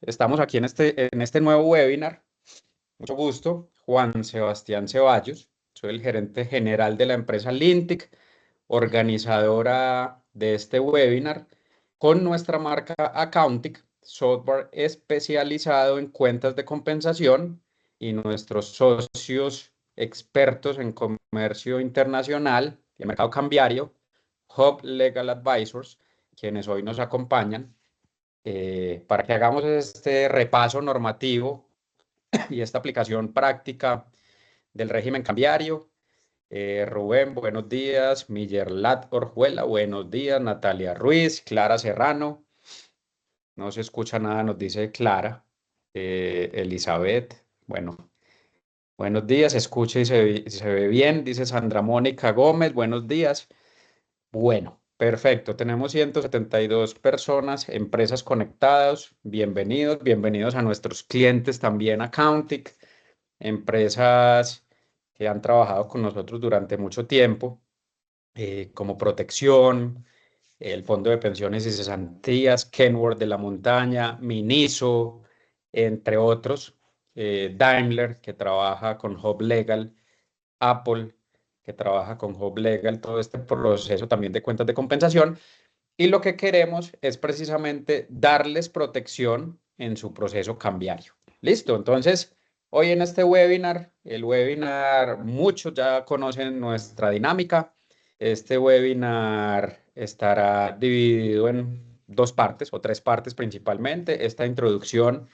Estamos aquí en este nuevo webinar. Mucho gusto, Juan Sebastián Ceballos. Soy el gerente general de la empresa Lintic, organizadora de este webinar con nuestra marca Accountic, software especializado en cuentas de compensación, y nuestros socios expertos en comercio internacional y el mercado cambiario, Hub Legal Advisors, quienes hoy nos acompañan para que hagamos este repaso normativo y esta aplicación práctica del régimen cambiario. Rubén, buenos días. Millerlat Orjuela, buenos días. Natalia Ruiz, Clara Serrano. No se escucha nada, nos dice Clara. Elizabeth, bueno, buenos días. Se escucha y se ve bien, dice Sandra Mónica Gómez, buenos días. Bueno, perfecto. Tenemos 172 personas, empresas conectadas. Bienvenidos, bienvenidos a nuestros clientes también, Accountic, empresas que han trabajado con nosotros durante mucho tiempo, como Protección, el Fondo de Pensiones y Cesantías, Kenworth de la Montaña, Miniso, entre otros. Daimler, que trabaja con Hub Legal, Apple, que trabaja con Hub Legal, todo este proceso también de cuentas de compensación. Y lo que queremos es precisamente darles protección en su proceso cambiario. Listo, entonces, hoy en este webinar, el webinar, muchos ya conocen nuestra dinámica. Este webinar estará dividido en dos partes o tres partes principalmente. Esta introducción,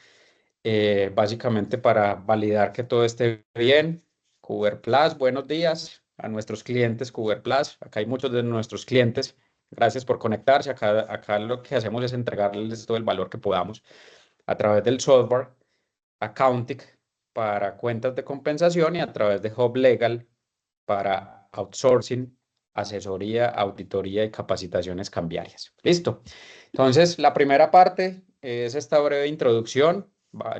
básicamente para validar que todo esté bien. Cuber Plus, buenos días a nuestros clientes Cuber Plus. Acá hay muchos de nuestros clientes. Gracias por conectarse. Acá lo que hacemos es entregarles todo el valor que podamos a través del software Accountic para cuentas de compensación y a través de Hub Legal para outsourcing, asesoría, auditoría y capacitaciones cambiarias. Listo. Entonces, la primera parte es esta breve introducción.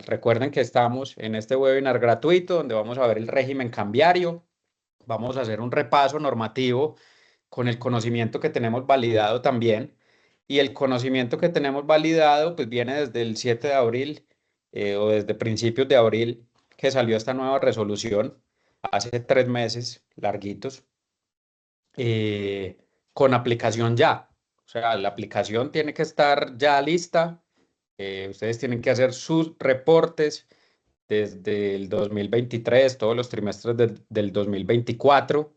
Recuerden que estamos en este webinar gratuito donde vamos a ver el régimen cambiario. Vamos a hacer un repaso normativo con el conocimiento que tenemos validado también. Y el conocimiento que tenemos validado pues viene desde el 7 de abril o desde principios de abril, que salió esta nueva resolución hace 3 meses larguitos, eh, con aplicación ya. O sea, la aplicación tiene que estar ya lista. Ustedes tienen que hacer sus reportes desde el 2023, todos los trimestres del 2024,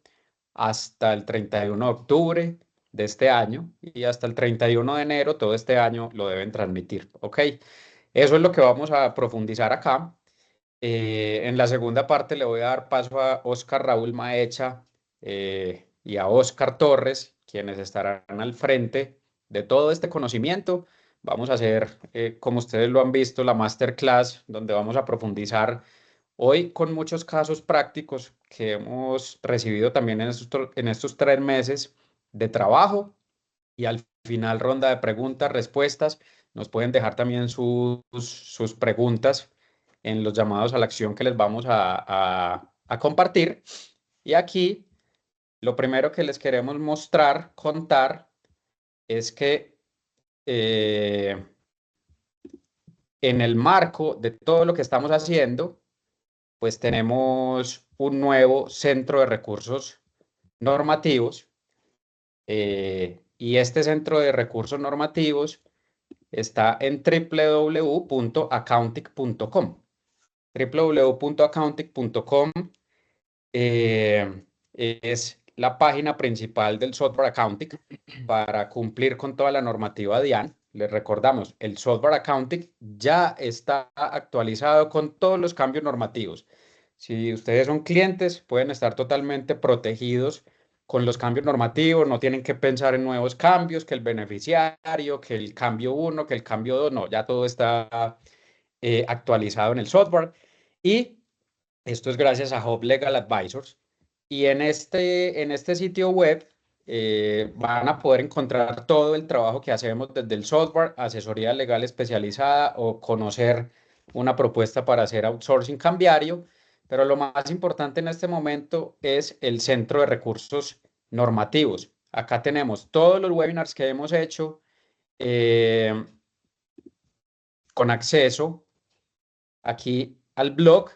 hasta el 31 de octubre de este año, y hasta el 31 de enero todo este año lo deben transmitir. ¿Ok? Eso es lo que vamos a profundizar acá. En la segunda parte le voy a dar paso a Óscar Raúl Maecha y a Óscar Torres, quienes estarán al frente de todo este conocimiento. Vamos a hacer, como ustedes lo han visto, la masterclass, donde vamos a profundizar hoy con muchos casos prácticos que hemos recibido también en estos 3 meses de trabajo, y al final ronda de preguntas, respuestas. Nos pueden dejar también sus preguntas en los llamados a la acción que les vamos a compartir. Y aquí lo primero que les queremos mostrar, contar, es que en el marco de todo lo que estamos haciendo, pues tenemos un nuevo centro de recursos normativos, y este centro de recursos normativos está en www.accountic.com. www.accountic.com es la página principal del software Accounting para cumplir con toda la normativa DIAN. Les recordamos, el software Accounting ya está actualizado con todos los cambios normativos. Si ustedes son clientes, pueden estar totalmente protegidos con los cambios normativos, no tienen que pensar en nuevos cambios, que el beneficiario, que el cambio 1, que el cambio 2, no, ya todo está actualizado en el software. Y esto es gracias a Hub Legal Advisors. Y en este sitio web van a poder encontrar todo el trabajo que hacemos desde el software, asesoría legal especializada o conocer una propuesta para hacer outsourcing cambiario. Pero lo más importante en este momento es el centro de recursos normativos. Acá tenemos todos los webinars que hemos hecho, eh, con acceso aquí al blog.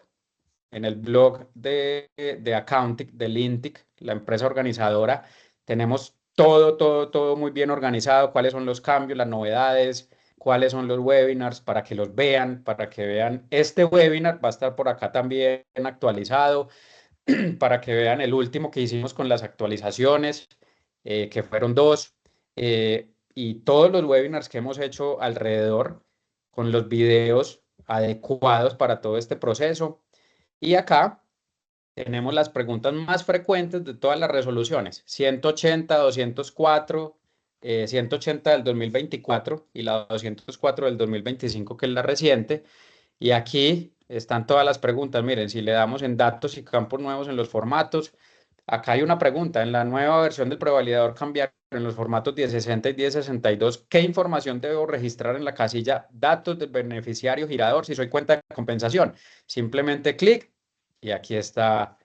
En el blog de Accountic, de Lintic, la empresa organizadora, tenemos todo muy bien organizado, cuáles son los cambios, las novedades, cuáles son los webinars, para que los vean, para que vean. Este webinar va a estar por acá también actualizado, para que vean el último que hicimos con las actualizaciones, que fueron 2, y todos los webinars que hemos hecho alrededor, con los videos adecuados para todo este proceso. Y acá tenemos las preguntas más frecuentes de todas las resoluciones: 180, 204, 180 del 2024 y la 204 del 2025, que es la reciente. Y aquí están todas las preguntas. Miren, si le damos en datos y campos nuevos en los formatos, acá hay una pregunta: en la nueva versión del prevalidador cambiario en los formatos 1060 y 1062, ¿qué información debo registrar en la casilla datos del beneficiario girador si soy cuenta de compensación? Simplemente clic y aquí está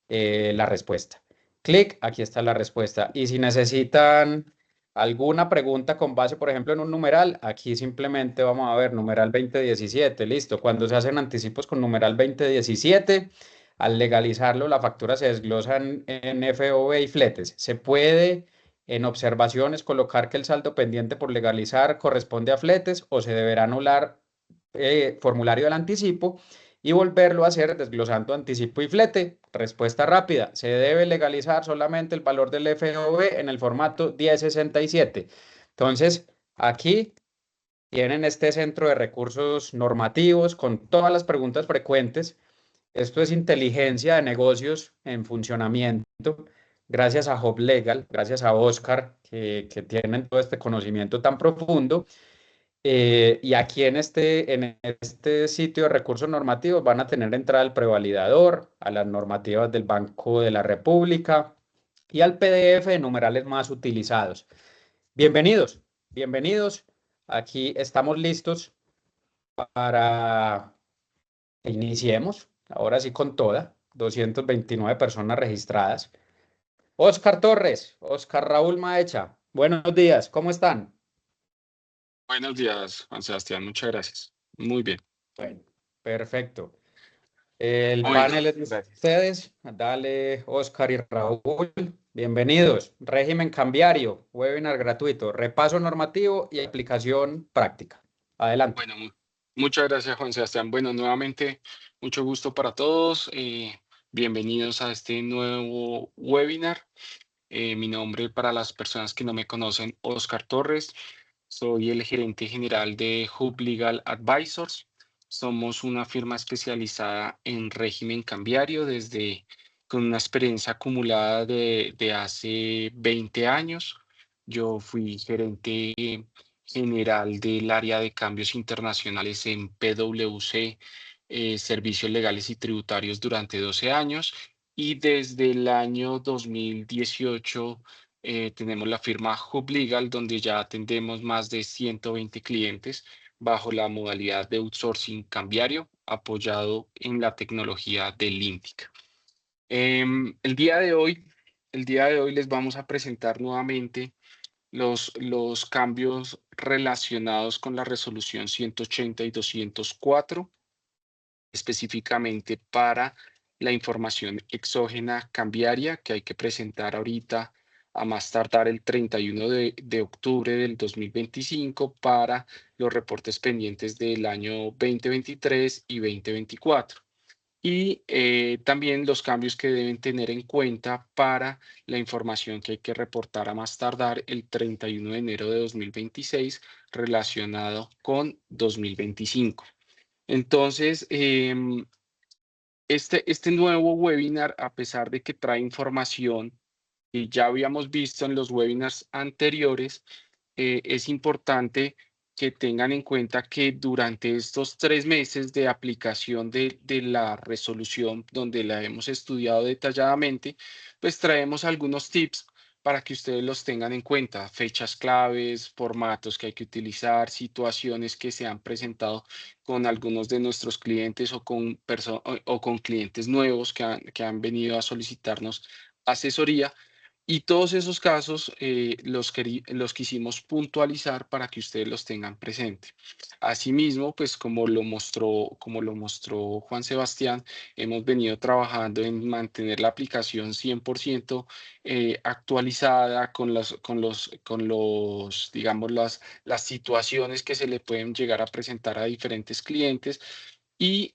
la respuesta. Clic, aquí está la respuesta. Y si necesitan alguna pregunta con base, por ejemplo, en un numeral, aquí simplemente vamos a ver numeral 2017, listo. Cuando se hacen anticipos con numeral 2017, al legalizarlo, la factura se desglosa en FOB y fletes. Se puede en observaciones colocar que el saldo pendiente por legalizar corresponde a fletes, o se deberá anular formulario del anticipo y volverlo a hacer desglosando anticipo y flete. Respuesta rápida: se debe legalizar solamente el valor del FOB en el formato 1067. Entonces, aquí tienen este centro de recursos normativos con todas las preguntas frecuentes. Esto es inteligencia de negocios en funcionamiento, gracias a Hub Legal, gracias a Oscar, que tienen todo este conocimiento tan profundo. Y aquí en este sitio de recursos normativos van a tener entrada al prevalidador, a las normativas del Banco de la República y al PDF de numerales más utilizados. Bienvenidos, bienvenidos. Aquí estamos listos para que iniciemos. Ahora sí, con toda. 229 personas registradas. Oscar Torres, Oscar Raúl Maecha, buenos días, ¿cómo están? Buenos días, Juan Sebastián, muchas gracias. Muy bien. Bueno, perfecto. El Bueno, panel es de gracias. ustedes. Dale, Oscar y Raúl. Bienvenidos. Régimen cambiario, webinar gratuito, repaso normativo y aplicación práctica. Adelante. Bueno, muchas gracias, Juan Sebastián. Bueno, nuevamente, mucho gusto para todos. Bienvenidos a este nuevo webinar. Mi nombre, para las personas que no me conocen, Oscar Torres. Soy el gerente general de Hub Legal Advisors. Somos una firma especializada en régimen cambiario con una experiencia acumulada de hace 20 años. Yo fui gerente general del área de cambios internacionales en PwC, Servicios Legales y Tributarios, durante 12 años. Y desde el año 2018 tenemos la firma Hub Legal, donde ya atendemos más de 120 clientes bajo la modalidad de outsourcing cambiario, apoyado en la tecnología de Lintic. El día de hoy les vamos a presentar nuevamente los cambios relacionados con la resolución 180 y 204, específicamente para la información exógena cambiaria que hay que presentar ahorita a más tardar el 31 de octubre del 2025 para los reportes pendientes del año 2023 y 2024. Y también los cambios que deben tener en cuenta para la información que hay que reportar a más tardar el 31 de enero de 2026 relacionado con 2025. Entonces, este nuevo webinar, a pesar de que trae información que ya habíamos visto en los webinars anteriores, es importante que tengan en cuenta que durante estos 3 meses de aplicación de la resolución, donde la hemos estudiado detalladamente, pues traemos algunos tips para que ustedes los tengan en cuenta: fechas claves, formatos que hay que utilizar, situaciones que se han presentado con algunos de nuestros clientes o con clientes nuevos que han venido a solicitarnos asesoría. Y todos esos casos los quisimos puntualizar para que ustedes los tengan presente. Asimismo, pues como lo mostró Juan Sebastián, hemos venido trabajando en mantener la aplicación 100% actualizada digamos, las situaciones que se le pueden llegar a presentar a diferentes clientes y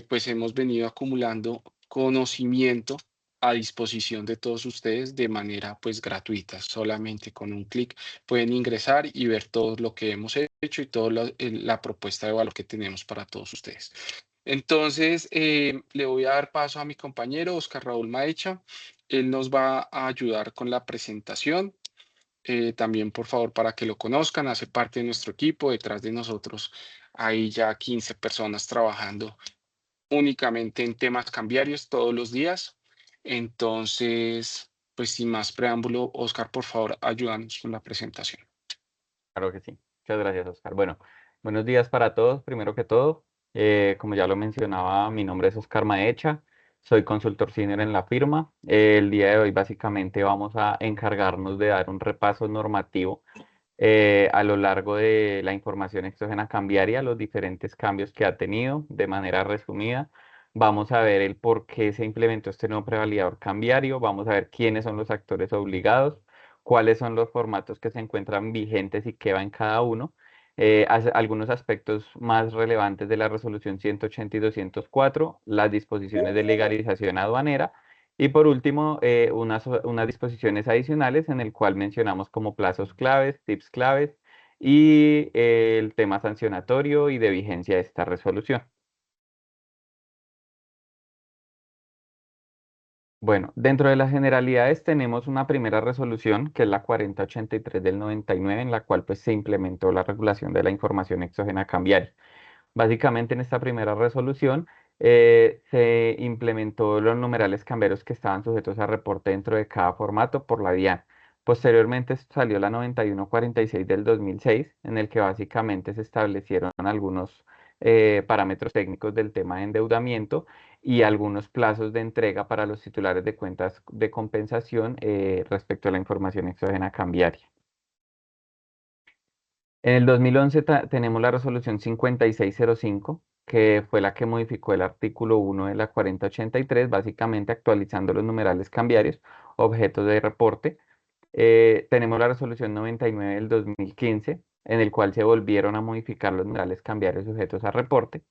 pues hemos venido acumulando conocimiento a disposición de todos ustedes de manera pues gratuita. Solamente con un clic pueden ingresar y ver todo lo que hemos hecho y toda la propuesta de valor que tenemos para todos ustedes. Entonces, le voy a dar paso a mi compañero Oscar Raúl Maecha. Él nos va a ayudar con la presentación. También, por favor, para que lo conozcan, hace parte de nuestro equipo. Detrás de nosotros hay ya 15 personas trabajando únicamente en temas cambiarios todos los días. Entonces, pues sin más preámbulo, Oscar, por favor, ayúdanos con la presentación. Claro que sí. Muchas gracias, Oscar. Bueno, buenos días para todos. Primero que todo, como ya lo mencionaba, mi nombre es Oscar Maecha. Soy consultor senior en la firma. El día de hoy básicamente vamos a encargarnos de dar un repaso normativo a lo largo de la información exógena cambiaria, los diferentes cambios que ha tenido de manera resumida. Vamos a ver el por qué se implementó este nuevo prevalidador cambiario. Vamos a ver quiénes son los actores obligados, cuáles son los formatos que se encuentran vigentes y qué va en cada uno. Algunos aspectos más relevantes de la resolución 180 y 204, las disposiciones de legalización aduanera y por último, unas disposiciones adicionales en el cual mencionamos como plazos claves, tips claves y el tema sancionatorio y de vigencia de esta resolución. Bueno, dentro de las generalidades tenemos una primera resolución, que es la 4083 del 99, en la cual pues, se implementó la regulación de la información exógena cambiaria. Básicamente en esta primera resolución se implementó los numerales cambiarios que estaban sujetos a reporte dentro de cada formato por la DIAN. Posteriormente salió la 9146 del 2006, en el que básicamente se establecieron algunos parámetros técnicos del tema de endeudamiento y algunos plazos de entrega para los titulares de cuentas de compensación respecto a la información exógena cambiaria. En el 2011 tenemos la resolución 5605, que fue la que modificó el artículo 1 de la 4083, básicamente actualizando los numerales cambiarios, objetos de reporte. Tenemos la resolución 99 del 2015, en el cual se volvieron a modificar los numerales cambiarios sujetos a reporte.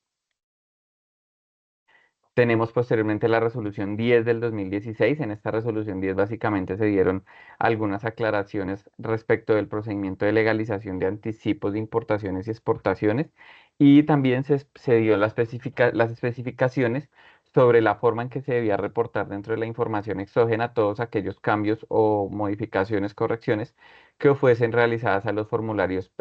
Tenemos posteriormente la resolución 10 del 2016. En esta resolución 10 básicamente se dieron algunas aclaraciones respecto del procedimiento de legalización de anticipos de importaciones y exportaciones y también se dio las especificaciones sobre la forma en que se debía reportar dentro de la información exógena todos aquellos cambios o modificaciones, correcciones que fuesen realizadas a los formularios,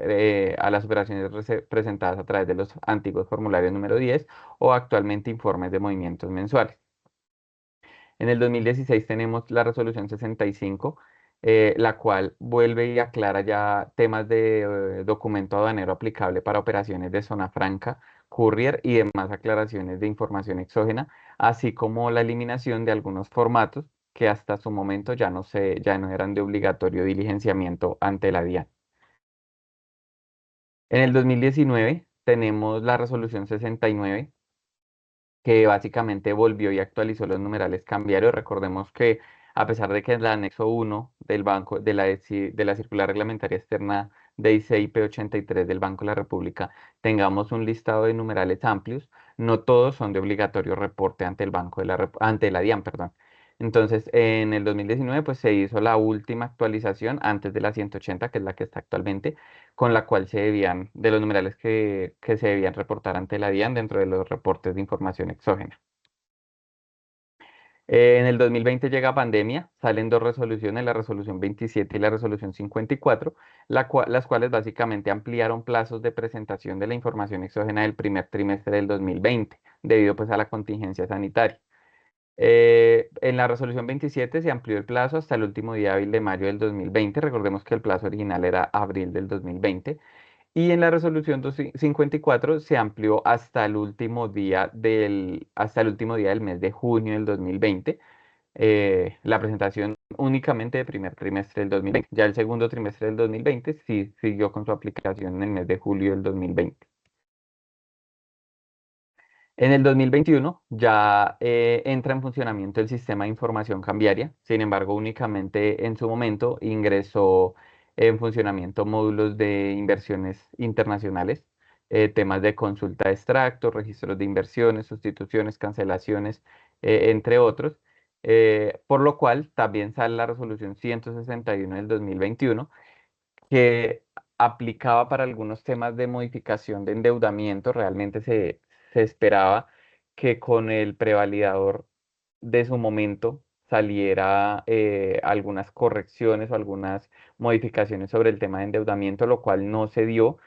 a las operaciones presentadas a través de los antiguos formularios número 10 o actualmente informes de movimientos mensuales. En el 2016 tenemos la resolución 65, la cual vuelve y aclara ya temas de documento aduanero aplicable para operaciones de zona franca, courier y demás aclaraciones de información exógena, así como la eliminación de algunos formatos que hasta su momento ya no eran de obligatorio diligenciamiento ante la DIAN. En el 2019 tenemos la resolución 69, que básicamente volvió y actualizó los numerales cambiarios. Recordemos que a pesar de que en el anexo 1 del banco, de la circular reglamentaria externa de ICIP 83 del Banco de la República, tengamos un listado de numerales amplios, no todos son de obligatorio reporte ante el Banco de ante la DIAN, perdón. Entonces, en el 2019, pues se hizo la última actualización antes de la 180, que es la que está actualmente, con la cual se debían, de los numerales que se debían reportar ante la DIAN dentro de los reportes de información exógena. En el 2020 llega pandemia, salen dos resoluciones, la resolución 27 y la resolución 54, las cuales básicamente ampliaron plazos de presentación de la información exógena del primer trimestre del 2020, debido pues a la contingencia sanitaria. En la resolución 27 se amplió el plazo hasta el último día hábil de mayo del 2020. Recordemos que el plazo original era abril del 2020. Y en la resolución 254 se amplió hasta el último día del mes de junio del 2020. la presentación únicamente del primer trimestre del 2020. Ya el segundo trimestre del 2020 sí siguió con su aplicación en el mes de julio del 2020. En el 2021 ya entra en funcionamiento el sistema de información cambiaria. Sin embargo, únicamente en su momento ingresó en funcionamiento módulos de inversiones internacionales, temas de consulta de extractos, registros de inversiones, sustituciones, cancelaciones, entre otros. Por lo cual también sale la resolución 161 del 2021 que aplicaba para algunos temas de modificación de endeudamiento. Realmente se esperaba que con el prevalidador de su momento saliera algunas correcciones o algunas modificaciones sobre el tema de endeudamiento, lo cual no se dio.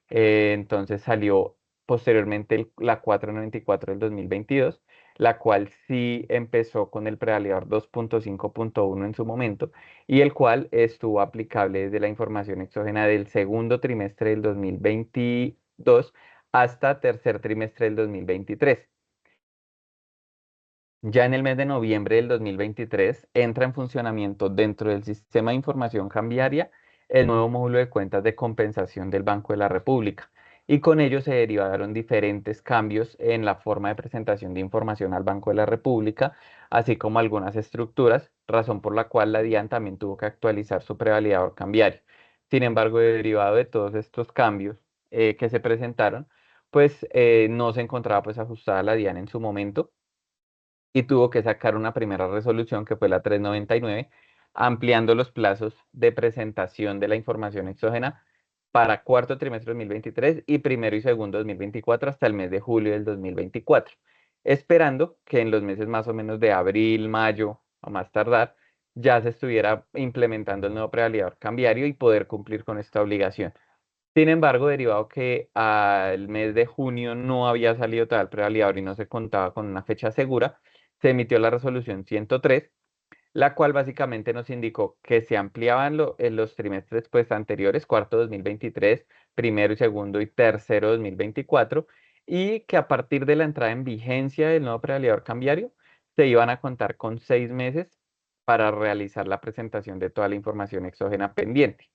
Entonces salió posteriormente la 494 del 2022, la cual sí empezó con el prevalidador 2.5.1 en su momento y el cual estuvo aplicable desde la información exógena del segundo trimestre del 2022 hasta tercer trimestre del 2023. Ya en el mes de noviembre del 2023 entra en funcionamiento dentro del sistema de información cambiaria el nuevo módulo de cuentas de compensación del Banco de la República y con ello se derivaron diferentes cambios en la forma de presentación de información al Banco de la República, así como algunas estructuras, razón por la cual la DIAN también tuvo que actualizar su prevalidador cambiario. Sin embargo, derivado de todos estos cambios que se presentaron, pues no se encontraba pues ajustada la DIAN en su momento y tuvo que sacar una primera resolución que fue la 399, ampliando los plazos de presentación de la información exógena para cuarto trimestre 2023 y primero y segundo 2024 hasta el mes de julio del 2024, esperando que en los meses más o menos de abril, mayo o más tardar ya se estuviera implementando el nuevo prevalidador cambiario y poder cumplir con esta obligación. Sin embargo, derivado que al mes de junio no había salido tal prevalidador y no se contaba con una fecha segura, se emitió la resolución 103, la cual básicamente nos indicó que se ampliaban en los trimestres pues, anteriores, cuarto 2023, primero y segundo y tercero 2024, y que a partir de la entrada en vigencia del nuevo prevalidador cambiario, se iban a contar con 6 meses para realizar la presentación de toda la información exógena pendiente.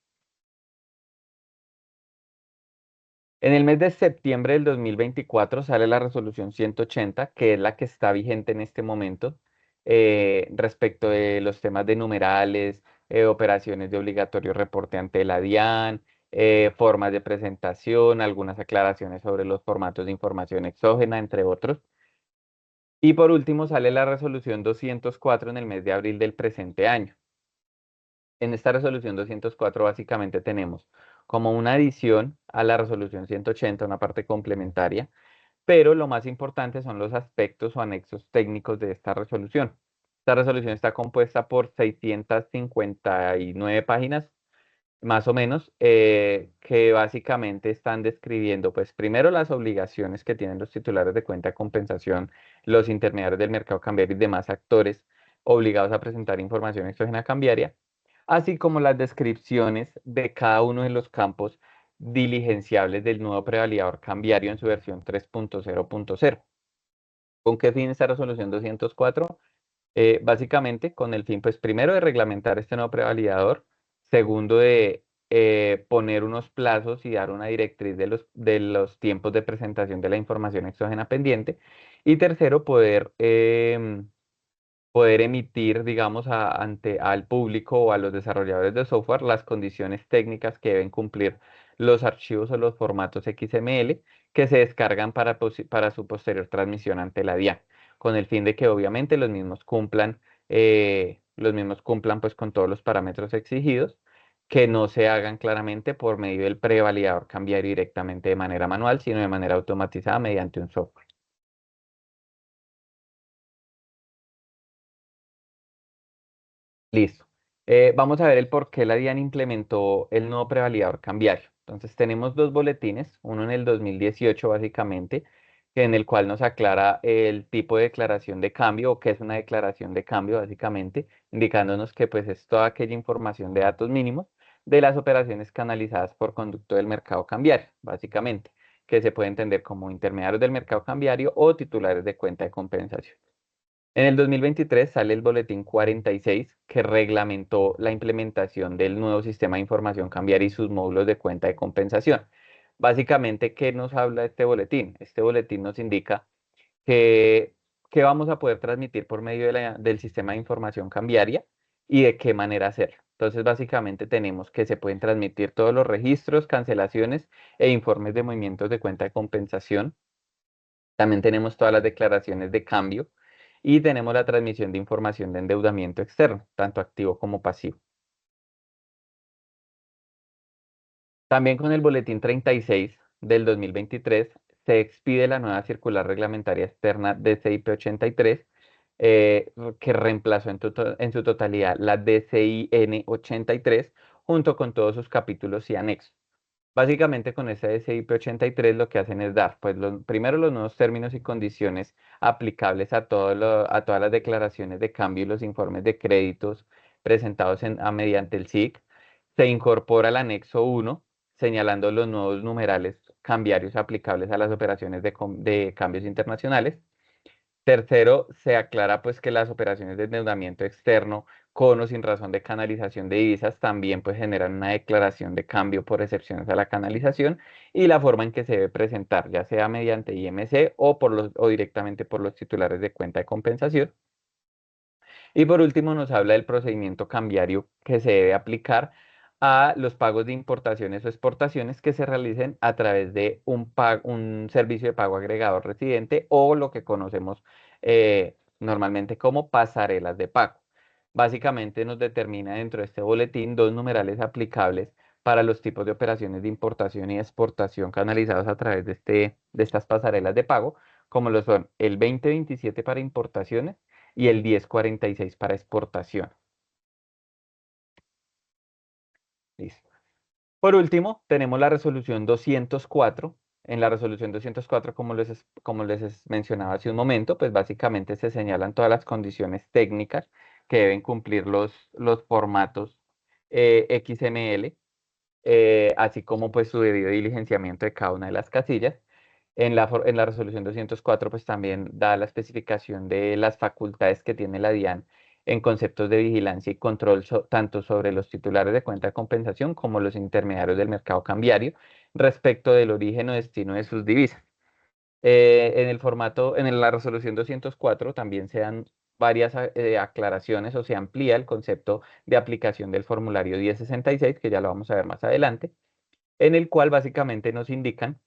En el mes de septiembre del 2024 sale la resolución 180, que es la que está vigente en este momento, respecto de los temas de numerales, operaciones de obligatorio reporte ante la DIAN, formas de presentación, algunas aclaraciones sobre los formatos de información exógena, entre otros. Y por último sale la resolución 204 en el mes de abril del presente año. En esta resolución 204 básicamente tenemos como una adición a la resolución 180, una parte complementaria, pero lo más importante son los aspectos o anexos técnicos de esta resolución. Esta resolución está compuesta por 659 páginas, más o menos, que básicamente están describiendo, pues primero las obligaciones que tienen los titulares de cuenta de compensación, los intermediarios del mercado cambiario y demás actores obligados a presentar información exógena cambiaria, así como las descripciones de cada uno de los campos diligenciables del nuevo prevalidador cambiario en su versión 3.0.0. ¿Con qué fin esta resolución 204? Básicamente con el fin, pues primero de reglamentar este nuevo prevalidador, segundo de poner unos plazos y dar una directriz de los tiempos de presentación de la información exógena pendiente, y tercero, poder emitir, digamos, ante al público o a los desarrolladores de software las condiciones técnicas que deben cumplir los archivos o los formatos XML que se descargan para su posterior transmisión ante la DIAN, con el fin de que obviamente los mismos cumplan pues con todos los parámetros exigidos, que no se hagan claramente por medio del prevalidador cambiario directamente de manera manual, sino de manera automatizada mediante un software. Listo. Vamos a ver el por qué la DIAN implementó el nuevo prevalidador cambiario. Entonces tenemos dos boletines, uno en el 2018 básicamente, en el cual nos aclara el tipo de declaración de cambio o qué es una declaración de cambio básicamente, indicándonos que pues es toda aquella información de datos mínimos de las operaciones canalizadas por conducto del mercado cambiario, básicamente, que se puede entender como intermediarios del mercado cambiario o titulares de cuenta de compensación. En el 2023 sale el Boletín 46 que reglamentó la implementación del nuevo sistema de información cambiaria y sus módulos de cuenta de compensación. Básicamente, ¿qué nos habla este boletín? Este boletín nos indica que, que vamos a poder transmitir por medio del sistema de información cambiaria y de qué manera hacerlo. Entonces, básicamente tenemos que se pueden transmitir todos los registros, cancelaciones e informes de movimientos de cuenta de compensación. También tenemos todas las declaraciones de cambio y tenemos la transmisión de información de endeudamiento externo, tanto activo como pasivo. También con el boletín 36 del 2023 se expide la nueva circular reglamentaria externa DCIP 83, que reemplazó en su totalidad la DCIN 83 junto con todos sus capítulos y anexos. Básicamente con ese DCIP 83 lo que hacen es dar, pues primero los nuevos términos y condiciones aplicables a a todas las declaraciones de cambio y los informes de créditos presentados mediante el SIC. Se incorpora el anexo 1 señalando los nuevos numerales cambiarios aplicables a las operaciones de cambios internacionales. Tercero, se aclara pues que las operaciones de endeudamiento externo con o sin razón de canalización de divisas también pues generan una declaración de cambio por excepciones a la canalización y la forma en que se debe presentar, ya sea mediante IMC o directamente por los titulares de cuenta de compensación. Y por último nos habla del procedimiento cambiario que se debe aplicar a los pagos de importaciones o exportaciones que se realicen a través de un servicio de pago agregado residente o lo que conocemos normalmente como pasarelas de pago. Básicamente nos determina dentro de este boletín dos numerales aplicables para los tipos de operaciones de importación y exportación canalizados a través de estas pasarelas de pago, como lo son el 2027 para importaciones y el 1046 para exportación. Listo. Por último, tenemos la resolución 204. En la resolución 204, como mencionaba hace un momento, pues básicamente se señalan todas las condiciones técnicas que deben cumplir los formatos XML, así como pues su debido diligenciamiento de cada una de las casillas. En la resolución 204, pues también da la especificación de las facultades que tiene la DIAN en conceptos de vigilancia y control tanto sobre los titulares de cuenta de compensación como los intermediarios del mercado cambiario respecto del origen o destino de sus divisas. En la resolución 204 también se dan varias aclaraciones o se amplía el concepto de aplicación del formulario 1066, que ya lo vamos a ver más adelante, en el cual básicamente nos indican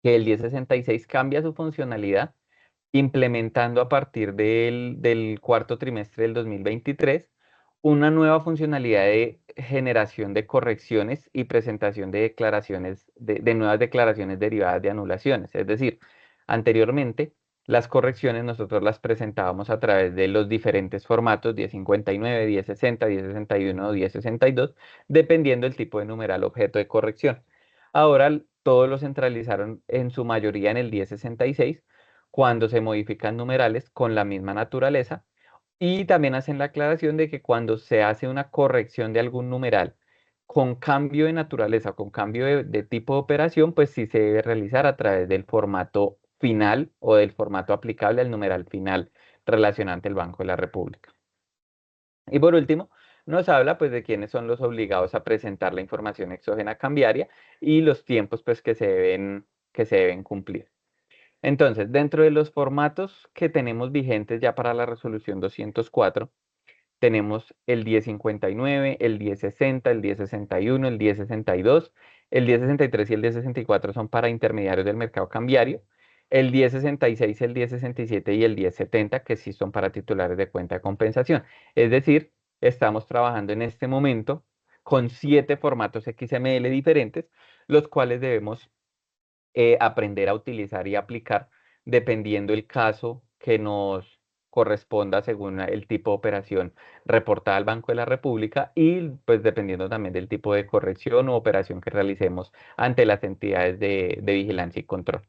que el 1066 cambia su funcionalidad implementando a partir del cuarto trimestre del 2023 una nueva funcionalidad de generación de correcciones y presentación de declaraciones, de nuevas declaraciones derivadas de anulaciones. Es decir, anteriormente las correcciones nosotros las presentábamos a través de los diferentes formatos 1059, 1060, 1061 o 1062, dependiendo del tipo de numeral objeto de corrección. Ahora todos lo centralizaron en su mayoría en el 1066 cuando se modifican numerales con la misma naturaleza y también hacen la aclaración de que cuando se hace una corrección de algún numeral con cambio de naturaleza, con cambio de tipo de operación, pues sí se debe realizar a través del formato final o del formato aplicable al numeral final relacionante al Banco de la República. Y por último, nos habla pues de quiénes son los obligados a presentar la información exógena cambiaria y los tiempos pues que se deben cumplir. Entonces, dentro de los formatos que tenemos vigentes ya para la resolución 204, tenemos el 1059, el 1060, el 1061, el 1062, el 1063 y el 1064 son para intermediarios del mercado cambiario, el 1066, el 1067 y el 1070 que sí son para titulares de cuenta de compensación. Es decir, estamos trabajando en este momento con 7 formatos XML diferentes, los cuales debemos aprender a utilizar y aplicar dependiendo el caso que nos corresponda según el tipo de operación reportada al Banco de la República y pues dependiendo también del tipo de corrección o operación que realicemos ante las entidades de vigilancia y control.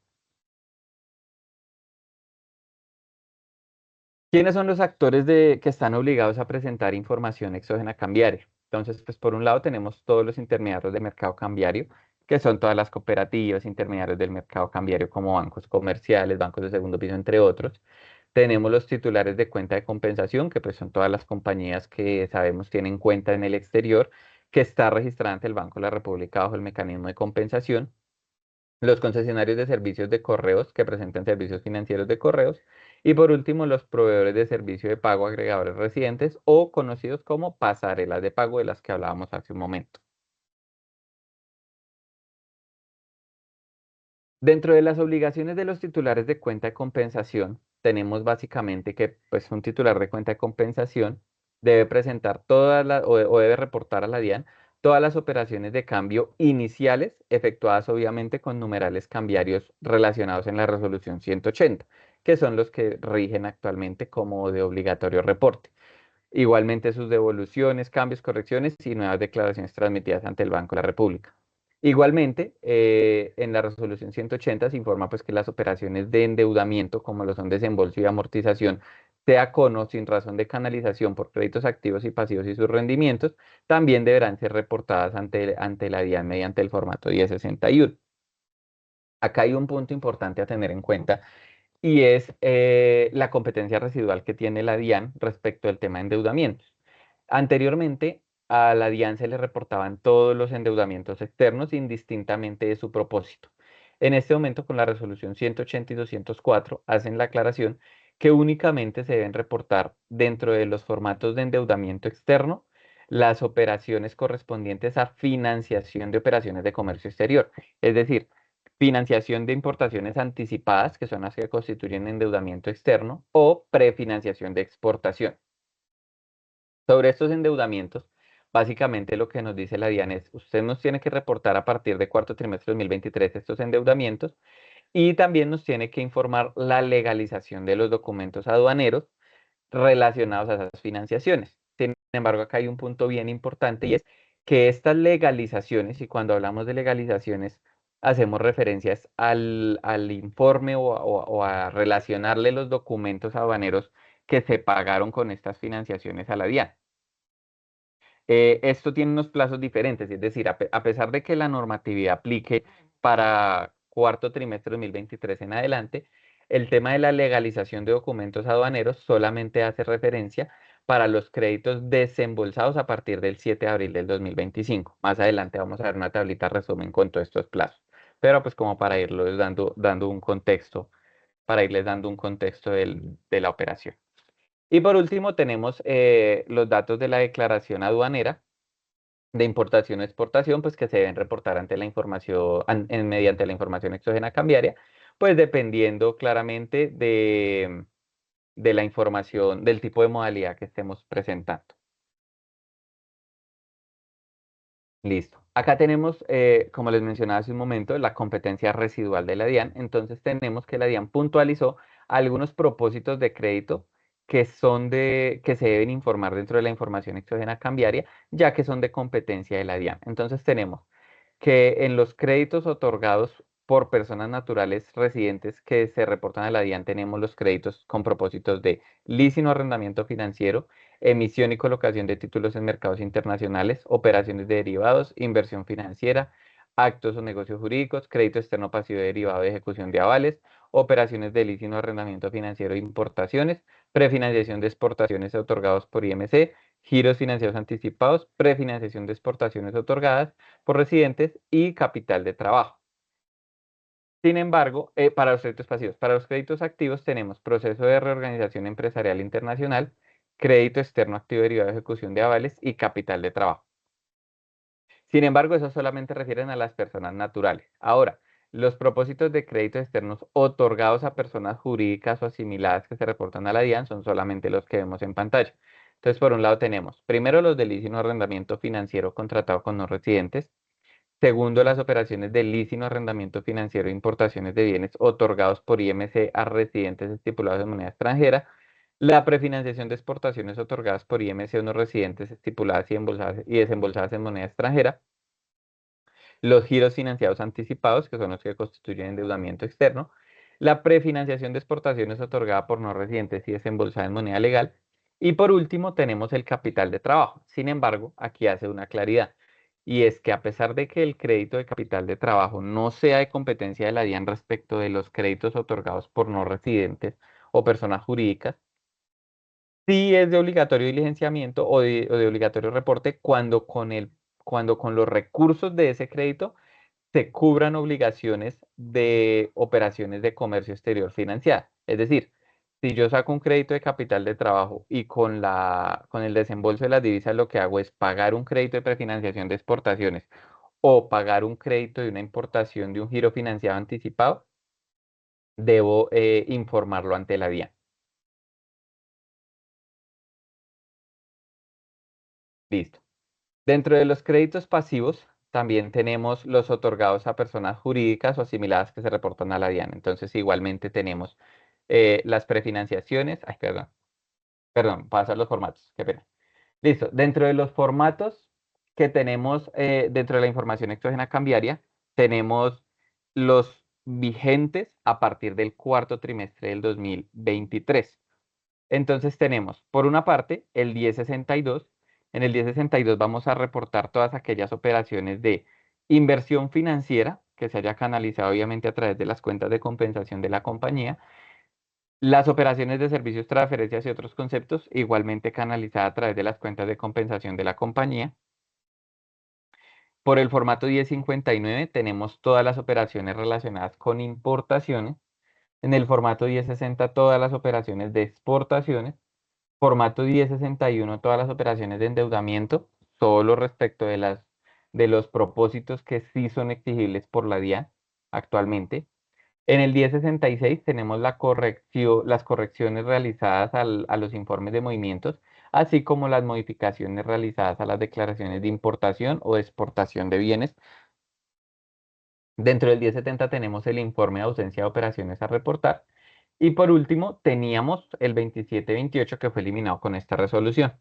¿Quiénes son los actores que están obligados a presentar información exógena cambiaria? Entonces, pues por un lado tenemos todos los intermediarios de mercado cambiario, que son todas las cooperativas, intermediarios del mercado cambiario como bancos comerciales, bancos de segundo piso, entre otros. Tenemos los titulares de cuenta de compensación, que pues son todas las compañías que sabemos tienen cuenta en el exterior, que está registrada ante el Banco de la República bajo el mecanismo de compensación. Los concesionarios de servicios de correos que presentan servicios financieros de correos. Y por último, los proveedores de servicio de pago agregadores residentes o conocidos como pasarelas de pago de las que hablábamos hace un momento. Dentro de las obligaciones de los titulares de cuenta de compensación, tenemos básicamente que pues, un titular de cuenta de compensación debe presentar o debe reportar a la DIAN todas las operaciones de cambio iniciales efectuadas obviamente con numerales cambiarios relacionados en la resolución 180, que son los que rigen actualmente como de obligatorio reporte. Igualmente sus devoluciones, cambios, correcciones y nuevas declaraciones transmitidas ante el Banco de la República. Igualmente, en la resolución 180 se informa pues, que las operaciones de endeudamiento, como lo son desembolso y amortización, sea con o sin razón de canalización por créditos activos y pasivos y sus rendimientos, también deberán ser reportadas ante la DIAN mediante el formato 1061. Acá hay un punto importante a tener en cuenta y es la competencia residual que tiene la DIAN respecto al tema de endeudamientos. Anteriormente, a la DIAN se le reportaban todos los endeudamientos externos indistintamente de su propósito. En este momento, con la resolución 180 y 204, hacen la aclaración que únicamente se deben reportar dentro de los formatos de endeudamiento externo las operaciones correspondientes a financiación de operaciones de comercio exterior. Es decir, financiación de importaciones anticipadas, que son las que constituyen endeudamiento externo, o prefinanciación de exportación. Sobre estos endeudamientos, básicamente lo que nos dice la DIAN es, usted nos tiene que reportar a partir de cuarto trimestre de 2023 estos endeudamientos y también nos tiene que informar la legalización de los documentos aduaneros relacionados a esas financiaciones. Sin embargo, acá hay un punto bien importante y es que estas legalizaciones, y cuando hablamos de legalizaciones, hacemos referencias al informe o a relacionarle los documentos aduaneros que se pagaron con estas financiaciones a la DIAN. Esto tiene unos plazos diferentes, es decir, a pesar de que la normatividad aplique para cuarto trimestre de 2023 en adelante, el tema de la legalización de documentos aduaneros solamente hace referencia para los créditos desembolsados a partir del 7 de abril del 2025. Más adelante vamos a ver una tablita resumen con todos estos plazos, pero pues como para irles dando un contexto, para irles dando un contexto de la operación. Y por último tenemos los datos de la declaración aduanera de importación o exportación, pues que se deben reportar ante la información, mediante la información exógena cambiaria, pues dependiendo claramente de la información, del tipo de modalidad que estemos presentando. Listo. Acá tenemos, como les mencionaba hace un momento, la competencia residual de la DIAN. Entonces tenemos que la DIAN puntualizó algunos propósitos de crédito que que se deben informar dentro de la información exógena cambiaria, ya que son de competencia de la DIAN. Entonces tenemos que en los créditos otorgados por personas naturales residentes que se reportan a la DIAN tenemos los créditos con propósitos de leasing o arrendamiento financiero, emisión y colocación de títulos en mercados internacionales, operaciones de derivados, inversión financiera, actos o negocios jurídicos, crédito externo pasivo derivado de ejecución de avales, operaciones de leasing o arrendamiento financiero e importaciones, prefinanciación de exportaciones otorgados por IMC, giros financieros anticipados, prefinanciación de exportaciones otorgadas por residentes y capital de trabajo. Sin embargo, para los créditos pasivos, para los créditos activos tenemos proceso de reorganización empresarial internacional, crédito externo activo derivado de ejecución de avales y capital de trabajo. Sin embargo, eso solamente refieren a las personas naturales. Ahora, los propósitos de créditos externos otorgados a personas jurídicas o asimiladas que se reportan a la DIAN son solamente los que vemos en pantalla. Entonces, por un lado tenemos, primero, los de leasing o arrendamiento financiero contratado con no residentes. Segundo, las operaciones de leasing o arrendamiento financiero e importaciones de bienes otorgados por IMC a residentes estipulados en moneda extranjera. La prefinanciación de exportaciones otorgadas por IMC a unos residentes estipuladas y desembolsadas en moneda extranjera. Los giros financiados anticipados, que son los que constituyen endeudamiento externo. La prefinanciación de exportaciones otorgada por no residentes y desembolsada en moneda legal. Y por último, tenemos el capital de trabajo. Sin embargo, aquí hace una claridad. Y es que a pesar de que el crédito de capital de trabajo no sea de competencia de la DIAN respecto de los créditos otorgados por no residentes o personas jurídicas. Sí es de obligatorio diligenciamiento o de obligatorio reporte cuando con los recursos de ese crédito se cubran obligaciones de operaciones de comercio exterior financiada. Es decir, si yo saco un crédito de capital de trabajo y con el desembolso de las divisas lo que hago es pagar un crédito de prefinanciación de exportaciones o pagar un crédito de una importación de un giro financiado anticipado, debo informarlo ante la DIAN. Listo. Dentro de los créditos pasivos, también tenemos los otorgados a personas jurídicas o asimiladas que se reportan a la DIAN. Entonces, igualmente tenemos las prefinanciaciones. Ay, perdón, pasa a los formatos, qué pena. Listo. Dentro de los formatos que tenemos dentro de la información exógena cambiaria, tenemos los vigentes a partir del cuarto trimestre del 2023. Entonces tenemos, por una parte, el 1062. En el 1062 vamos a reportar todas aquellas operaciones de inversión financiera que se haya canalizado obviamente a través de las cuentas de compensación de la compañía, las operaciones de servicios, transferencias y otros conceptos igualmente canalizadas a través de las cuentas de compensación de la compañía. Por el formato 1059 tenemos todas las operaciones relacionadas con importaciones. En el formato 1060 todas las operaciones de exportaciones. Formato 1061, todas las operaciones de endeudamiento, solo respecto de los propósitos que sí son exigibles por la DIAN actualmente. En el 1066 tenemos las correcciones realizadas a los informes de movimientos, así como las modificaciones realizadas a las declaraciones de importación o exportación de bienes. Dentro del 1070 tenemos el informe de ausencia de operaciones a reportar. Y por último, teníamos el 2728 que fue eliminado con esta resolución.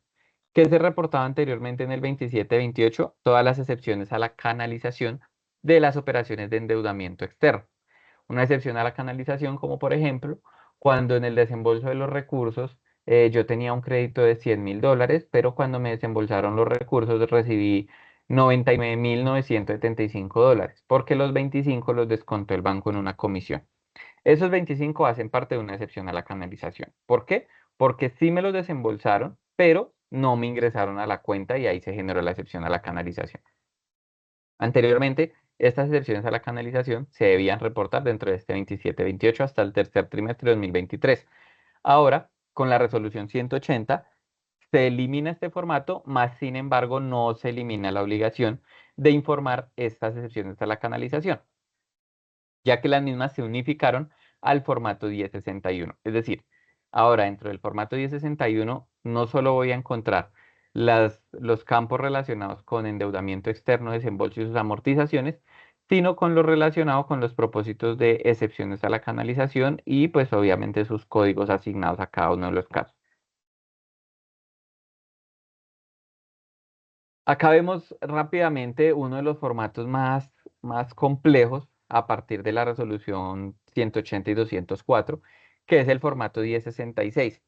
¿Qué se reportaba anteriormente en el 2728? Todas las excepciones a la canalización de las operaciones de endeudamiento externo. Una excepción a la canalización, como por ejemplo, cuando en el desembolso de los recursos yo tenía un crédito de $100.000, pero cuando me desembolsaron los recursos recibí $99.975, porque los 25 los descontó el banco en una comisión. Esos 25 hacen parte de una excepción a la canalización. ¿Por qué? Porque sí me los desembolsaron, pero no me ingresaron a la cuenta y ahí se generó la excepción a la canalización. Anteriormente, estas excepciones a la canalización se debían reportar dentro de este 27-28 hasta el tercer trimestre de 2023. Ahora, con la resolución 180, se elimina este formato, más sin embargo no se elimina la obligación de informar estas excepciones a la canalización, ya que las mismas se unificaron al formato 1061. Es decir, ahora dentro del formato 1061 no solo voy a encontrar los campos relacionados con endeudamiento externo, desembolso y sus amortizaciones, sino con lo relacionado con los propósitos de excepciones a la canalización y pues obviamente sus códigos asignados a cada uno de los casos. Acá vemos rápidamente uno de los formatos más complejos a partir de la resolución 180 y 204, que es el formato 1066.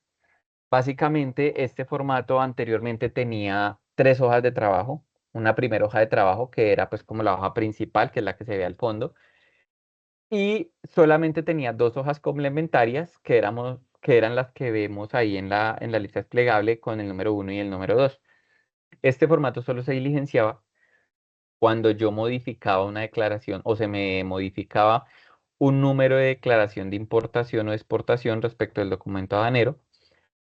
Básicamente, este formato anteriormente tenía tres hojas de trabajo. Una primera hoja de trabajo que era pues como la hoja principal, que es la que se ve al fondo, y solamente tenía dos hojas complementarias que eran las que vemos ahí en la lista desplegable con el número 1 y el número 2. Este formato solo se diligenciaba cuando yo modificaba una declaración o se me modificaba un número de declaración de importación o exportación respecto del documento aduanero,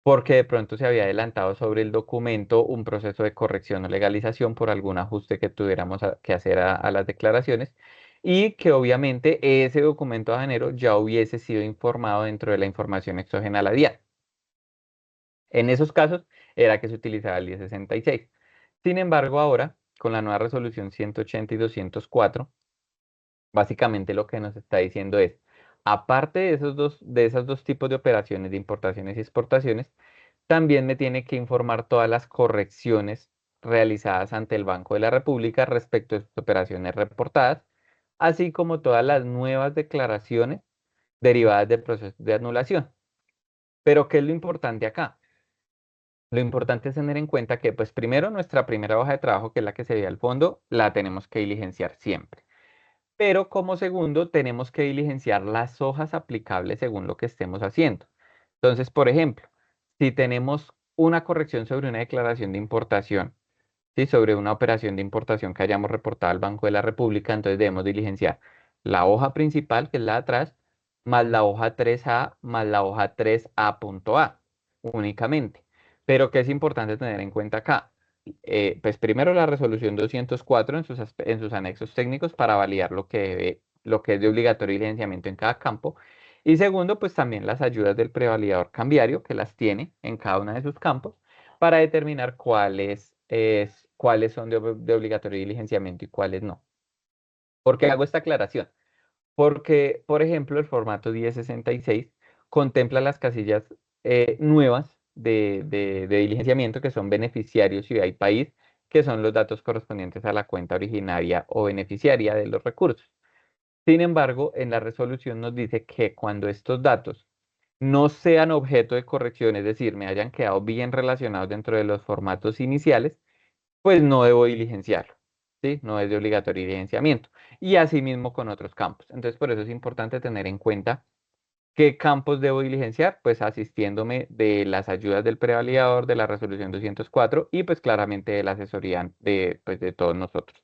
porque de pronto se había adelantado sobre el documento un proceso de corrección o legalización por algún ajuste que tuviéramos que hacer a las declaraciones y que obviamente ese documento aduanero ya hubiese sido informado dentro de la información exógena a la DIAN. En esos casos era que se utilizaba el 1066. Sin embargo, ahora, con la nueva resolución 180 y 204, básicamente lo que nos está diciendo es, aparte de esos dos tipos de operaciones de importaciones y exportaciones, también me tiene que informar todas las correcciones realizadas ante el Banco de la República respecto de sus operaciones reportadas, así como todas las nuevas declaraciones derivadas del proceso de anulación. Pero, ¿qué es lo importante acá? Lo importante es tener en cuenta que, pues primero, nuestra primera hoja de trabajo, que es la que se ve al fondo, la tenemos que diligenciar siempre. Pero como segundo, tenemos que diligenciar las hojas aplicables según lo que estemos haciendo. Entonces, por ejemplo, si tenemos una corrección sobre una declaración de importación, ¿sí? Sobre una operación de importación que hayamos reportado al Banco de la República, entonces debemos diligenciar la hoja principal, que es la de atrás, más la hoja 3A, más la hoja 3A.A, únicamente. Pero ¿qué es importante tener en cuenta acá? Pues primero la resolución 204 en sus anexos técnicos para validar lo que es de obligatorio diligenciamiento en cada campo. Y segundo, pues también las ayudas del prevalidador cambiario, que las tiene en cada uno de sus campos, para determinar cuáles son de obligatorio diligenciamiento y cuáles no. ¿Por qué hago esta aclaración? Porque, por ejemplo, el formato 1066 contempla las casillas nuevas de diligenciamiento, que son beneficiario, ciudad y país, que son los datos correspondientes a la cuenta originaria o beneficiaria de los recursos. Sin embargo, en la resolución nos dice que cuando estos datos no sean objeto de corrección, es decir, me hayan quedado bien relacionados dentro de los formatos iniciales, pues no debo diligenciarlo, ¿sí? No es de obligatorio diligenciamiento. Y asimismo con otros campos. Entonces, por eso es importante tener en cuenta qué campos debo diligenciar, pues asistiéndome de las ayudas del prevalidador, de la resolución 204 y pues claramente de la asesoría pues, de todos nosotros.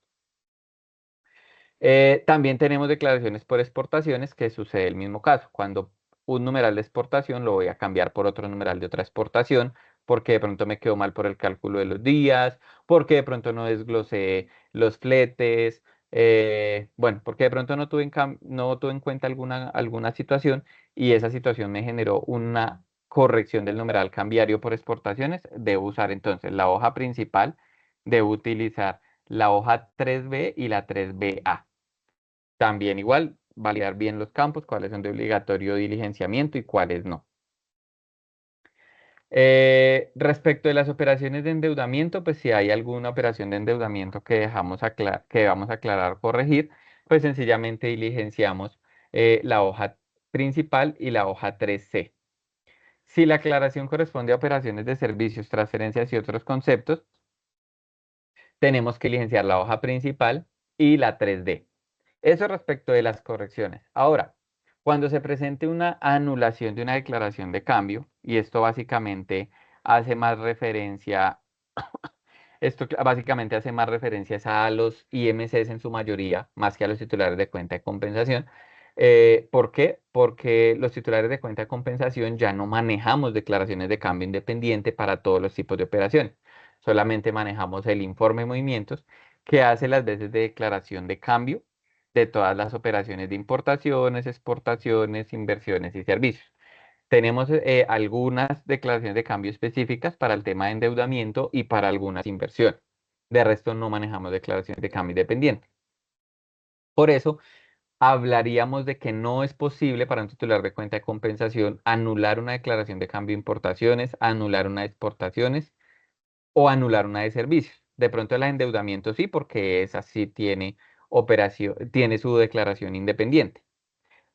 También tenemos declaraciones por exportaciones, que sucede el mismo caso. Cuando un numeral de exportación lo voy a cambiar por otro numeral de otra exportación, porque de pronto me quedó mal por el cálculo de los días, porque de pronto no desglosé los fletes, bueno, porque de pronto no tuve en cuenta alguna situación y esa situación me generó una corrección del numeral cambiario por exportaciones. Debo usar entonces la hoja principal, debo utilizar la hoja 3B y la 3BA. También igual, validar bien los campos, cuáles son de obligatorio diligenciamiento y cuáles no. Respecto de las operaciones de endeudamiento, pues si hay alguna operación de endeudamiento que que vamos a aclarar o corregir, pues sencillamente diligenciamos la hoja principal y la hoja 3C. Si la aclaración corresponde a operaciones de servicios, transferencias y otros conceptos, tenemos que diligenciar la hoja principal y la 3D. Eso respecto de las correcciones. Ahora, cuando se presente una anulación de una declaración de cambio, y esto básicamente hace más referencia, básicamente hace más referencias a los IMCs en su mayoría, más que a los titulares de cuenta de compensación. ¿Por qué? Porque los titulares de cuenta de compensación ya no manejamos declaraciones de cambio independiente para todos los tipos de operaciones. Solamente manejamos el informe de movimientos que hace las veces de declaración de cambio de todas las operaciones de importaciones, exportaciones, inversiones y servicios. Tenemos algunas declaraciones de cambio específicas para el tema de endeudamiento y para algunas inversiones. De resto, no manejamos declaraciones de cambio independiente. Por eso, hablaríamos de que no es posible para un titular de cuenta de compensación anular una declaración de cambio de importaciones, anular una de exportaciones o anular una de servicios. De pronto el endeudamiento sí, porque esa sí tiene su declaración independiente.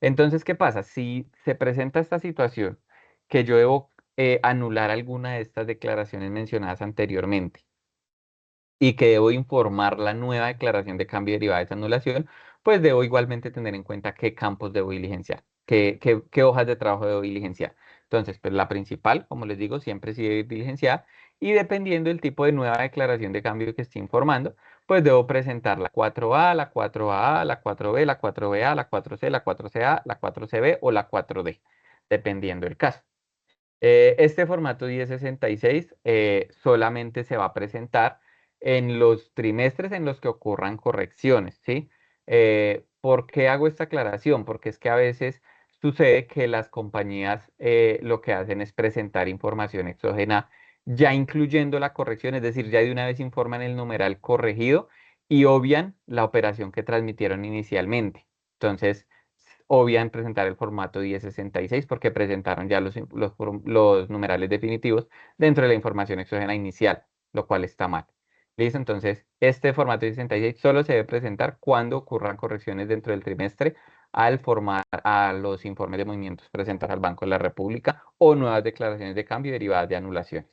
Entonces, ¿qué pasa? Si se presenta esta situación que yo debo anular alguna de estas declaraciones mencionadas anteriormente y que debo informar la nueva declaración de cambio derivada de esa anulación, pues debo igualmente tener en cuenta qué campos debo diligenciar, qué hojas de trabajo debo diligenciar. Entonces, pues la principal, como les digo, siempre sí debe ir diligenciada y dependiendo del tipo de nueva declaración de cambio que esté informando, pues debo presentar la 4A, la 4AA, la 4B, la 4BA, la 4C, la 4CA, la 4CB o la 4D, dependiendo del caso. Este formato 1066 solamente se va a presentar en los trimestres en los que ocurran correcciones, ¿sí? ¿Por qué hago esta aclaración? Porque es que a veces sucede que las compañías lo que hacen es presentar información exógena ya incluyendo la corrección, es decir, ya de una vez informan el numeral corregido y obvian la operación que transmitieron inicialmente. Entonces, obvian presentar el formato 1066 porque presentaron ya los numerales definitivos dentro de la información exógena inicial, lo cual está mal. ¿Listo? Entonces, este formato 1066 solo se debe presentar cuando ocurran correcciones dentro del trimestre al formar a los informes de movimientos presentados al Banco de la República o nuevas declaraciones de cambio derivadas de anulaciones.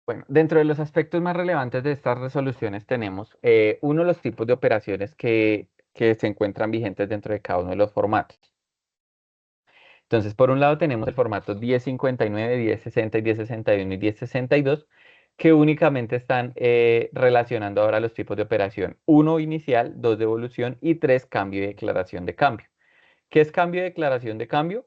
Bueno, dentro de los aspectos más relevantes de estas resoluciones tenemos uno de los tipos de operaciones que que se encuentran vigentes dentro de cada uno de los formatos. Entonces, por un lado tenemos el formato 1059, 1060 y 1061 y 1062, que únicamente están relacionando ahora los tipos de operación. 1 inicial, 2 de evolución y 3 cambio y declaración de cambio. ¿Qué es cambio y declaración de cambio?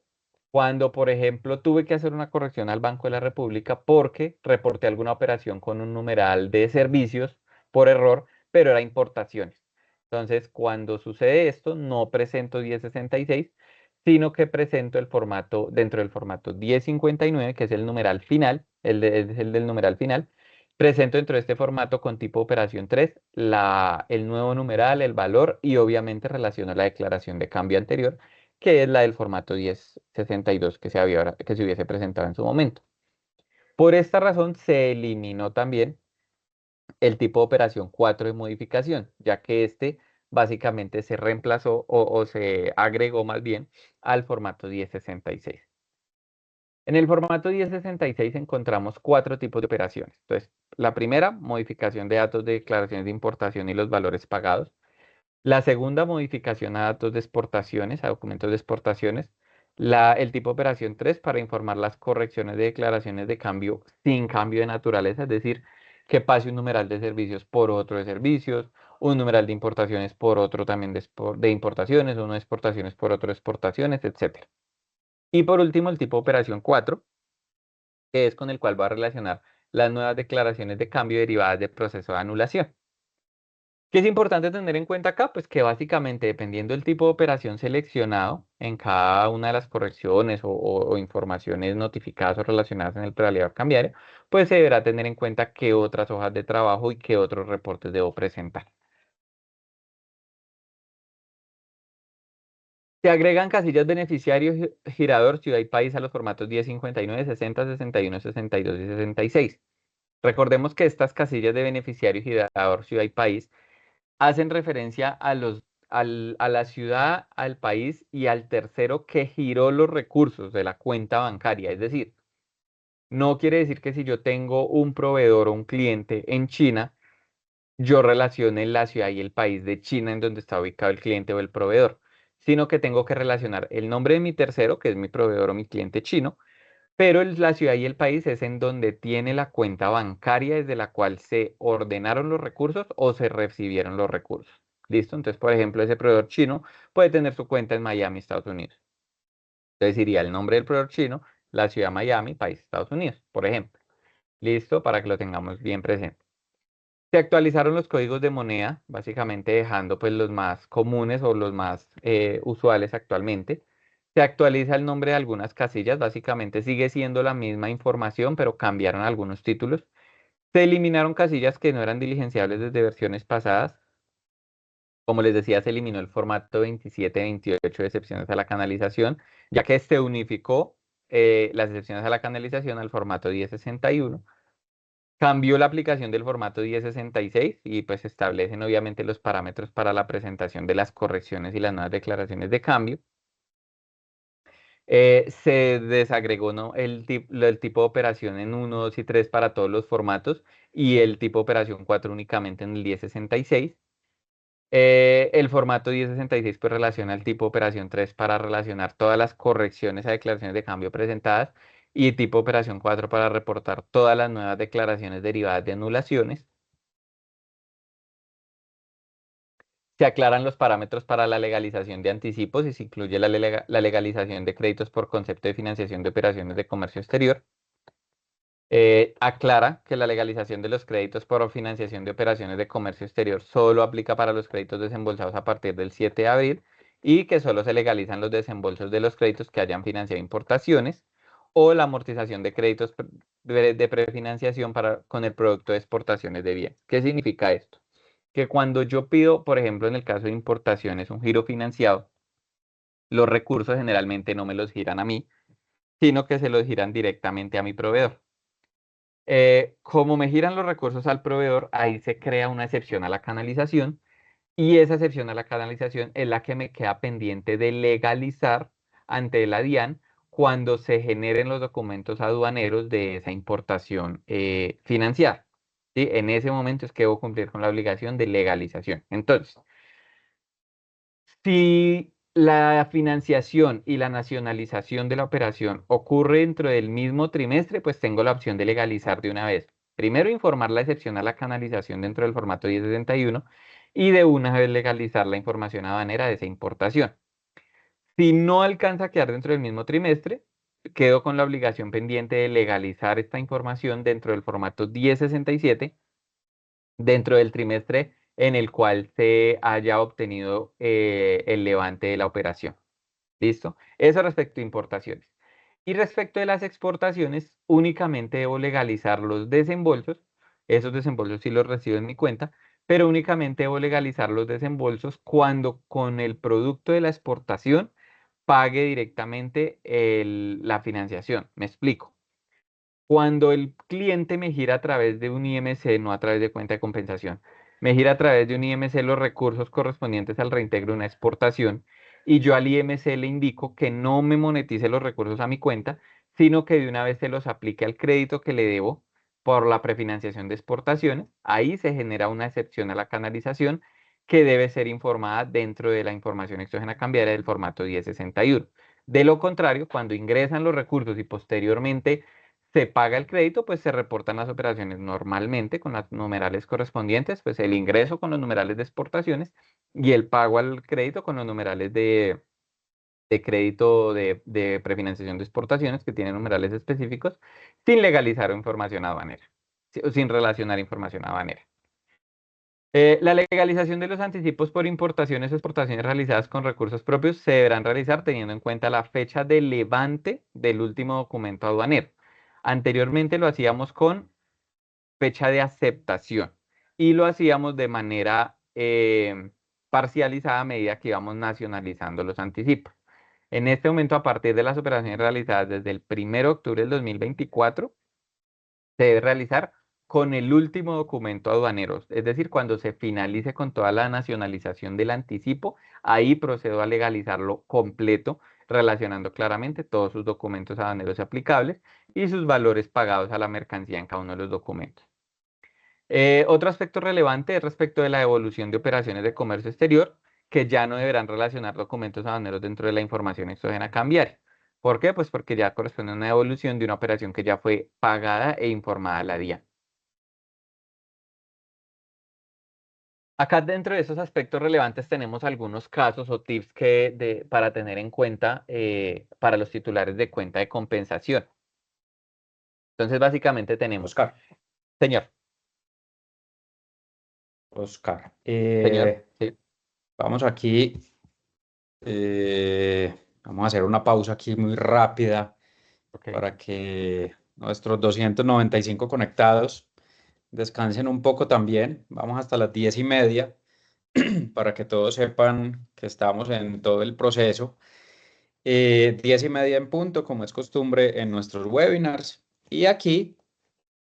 Cuando, por ejemplo, tuve que hacer una corrección al Banco de la República porque reporté alguna operación con un numeral de servicios por error, pero era importaciones. Entonces, cuando sucede esto, no presento 1066, sino que presento el formato dentro del formato 1059, que es el numeral final, es el del numeral final. Presento dentro de este formato con tipo operación 3 el nuevo numeral, el valor y obviamente relaciono la declaración de cambio anterior, que es la del formato 1062 que se hubiese presentado en su momento. Por esta razón se eliminó también el tipo de operación 4 de modificación, ya que este básicamente se reemplazó o se agregó más bien al formato 1066. En el formato 1066 encontramos 4 tipos de operaciones. Entonces, la primera, modificación de datos de declaraciones de importación y los valores pagados. La segunda, modificación a datos de exportaciones, a documentos de exportaciones. El tipo de operación 3 para informar las correcciones de declaraciones de cambio sin cambio de naturaleza, es decir, que pase un numeral de servicios por otro de servicios, un numeral de importaciones por otro también de importaciones, uno de exportaciones por otro de exportaciones, etc. Y por último, el tipo de operación 4, que es con el cual va a relacionar las nuevas declaraciones de cambio derivadas del proceso de anulación. ¿Qué es importante tener en cuenta acá? Pues que básicamente dependiendo del tipo de operación seleccionado en cada una de las correcciones o informaciones notificadas o relacionadas en el prevaliador cambiario, pues se deberá tener en cuenta qué otras hojas de trabajo y qué otros reportes debo presentar. Se agregan casillas beneficiario, girador, ciudad y país a los formatos 1059, 60, 61, 62 y 66. Recordemos que estas casillas de beneficiario, girador, ciudad y país hacen referencia a la ciudad, al país y al tercero que giró los recursos de la cuenta bancaria. Es decir, no quiere decir que si yo tengo un proveedor o un cliente en China, yo relacione la ciudad y el país de China en donde está ubicado el cliente o el proveedor, sino que tengo que relacionar el nombre de mi tercero, que es mi proveedor o mi cliente chino, pero la ciudad y el país es en donde tiene la cuenta bancaria desde la cual se ordenaron los recursos o se recibieron los recursos. ¿Listo? Entonces, por ejemplo, ese proveedor chino puede tener su cuenta en Miami, Estados Unidos. Entonces iría el nombre del proveedor chino, la ciudad Miami, país, Estados Unidos, por ejemplo. ¿Listo? Para que lo tengamos bien presente. Se actualizaron los códigos de moneda, básicamente dejando pues los más comunes o los más usuales actualmente. Se actualiza el nombre de algunas casillas, básicamente sigue siendo la misma información, pero cambiaron algunos títulos. Se eliminaron casillas que no eran diligenciables desde versiones pasadas. Como les decía, se eliminó el formato 27-28 de excepciones a la canalización, ya que se unificó las excepciones a la canalización al formato 1061. Cambió la aplicación del formato 1066 y pues establecen obviamente los parámetros para la presentación de las correcciones y las nuevas declaraciones de cambio. Se desagregó, ¿no?, el tipo de operación en 1, 2 y 3 para todos los formatos y el tipo de operación 4 únicamente en el 1066. El formato 1066 pues relaciona el tipo de operación 3 para relacionar todas las correcciones a declaraciones de cambio presentadas y tipo de operación 4 para reportar todas las nuevas declaraciones derivadas de anulaciones. Se aclaran los parámetros para la legalización de anticipos y se incluye la legalización de créditos por concepto de financiación de operaciones de comercio exterior. Aclara que la legalización de los créditos por financiación de operaciones de comercio exterior solo aplica para los créditos desembolsados a partir del 7 de abril y que solo se legalizan los desembolsos de los créditos que hayan financiado importaciones o la amortización de créditos de prefinanciación con el producto de exportaciones de bienes. ¿Qué significa esto? Que cuando yo pido, por ejemplo, en el caso de importaciones, un giro financiado, los recursos generalmente no me los giran a mí, sino que se los giran directamente a mi proveedor. Como me giran los recursos al proveedor, ahí se crea una excepción a la canalización y esa excepción a la canalización es la que me queda pendiente de legalizar ante la DIAN cuando se generen los documentos aduaneros de esa importación financiada. ¿Sí? En ese momento es que debo cumplir con la obligación de legalización. Entonces, Si la financiación y la nacionalización de la operación ocurre dentro del mismo trimestre, pues tengo la opción de legalizar de una vez. Primero, informar la excepción a la canalización dentro del formato 1061 y de una vez legalizar la información aduanera de esa importación. Si no alcanza a quedar dentro del mismo trimestre, quedo con la obligación pendiente de legalizar esta información dentro del formato 1067 dentro del trimestre en el cual se haya obtenido el levante de la operación. ¿Listo? Eso respecto a importaciones. Y respecto de las exportaciones, únicamente debo legalizar los desembolsos. Esos desembolsos sí los recibo en mi cuenta, pero únicamente debo legalizar los desembolsos cuando con el producto de la exportación pague directamente la financiación. Me explico. Cuando el cliente me gira a través de un IMC, no a través de cuenta de compensación, me gira a través de un IMC los recursos correspondientes al reintegro de una exportación y yo al IMC le indico que no me monetice los recursos a mi cuenta, sino que de una vez se los aplique al crédito que le debo por la prefinanciación de exportaciones. Ahí se genera una excepción a la canalización que debe ser informada dentro de la información exógena cambiaria del formato 1061. De lo contrario, cuando ingresan los recursos y posteriormente se paga el crédito, pues se reportan las operaciones normalmente con las numerales correspondientes, pues el ingreso con los numerales de exportaciones y el pago al crédito con los numerales de crédito de prefinanciación de exportaciones que tienen numerales específicos, sin legalizar información aduanera, sin relacionar información aduanera. La legalización de los anticipos por importaciones o exportaciones realizadas con recursos propios se deberán realizar teniendo en cuenta la fecha de levante del último documento aduanero. Anteriormente lo hacíamos con fecha de aceptación y lo hacíamos de manera parcializada a medida que íbamos nacionalizando los anticipos. En este momento, a partir de las operaciones realizadas desde el 1 de octubre del 2024, se debe realizar con el último documento aduanero, es decir, cuando se finalice con toda la nacionalización del anticipo, ahí procedo a legalizarlo completo, relacionando claramente todos sus documentos aduaneros aplicables y sus valores pagados a la mercancía en cada uno de los documentos. Otro aspecto relevante es respecto de la evolución de operaciones de comercio exterior, que ya no deberán relacionar documentos aduaneros dentro de la información exógena cambiaria. ¿Por qué? Pues porque ya corresponde a una evolución de una operación que ya fue pagada e informada a la DIAN. Acá dentro de esos aspectos relevantes tenemos algunos casos o tips para tener en cuenta para los titulares de cuenta de compensación. Entonces, básicamente tenemos, Oscar, señor, Oscar, sí, vamos aquí, vamos a hacer una pausa aquí muy rápida ok. para que nuestros 295 conectados descansen un poco también. Vamos hasta las 10:30 para que todos sepan que estamos en todo el proceso. 10:30 en punto, como es costumbre en nuestros webinars. Y aquí,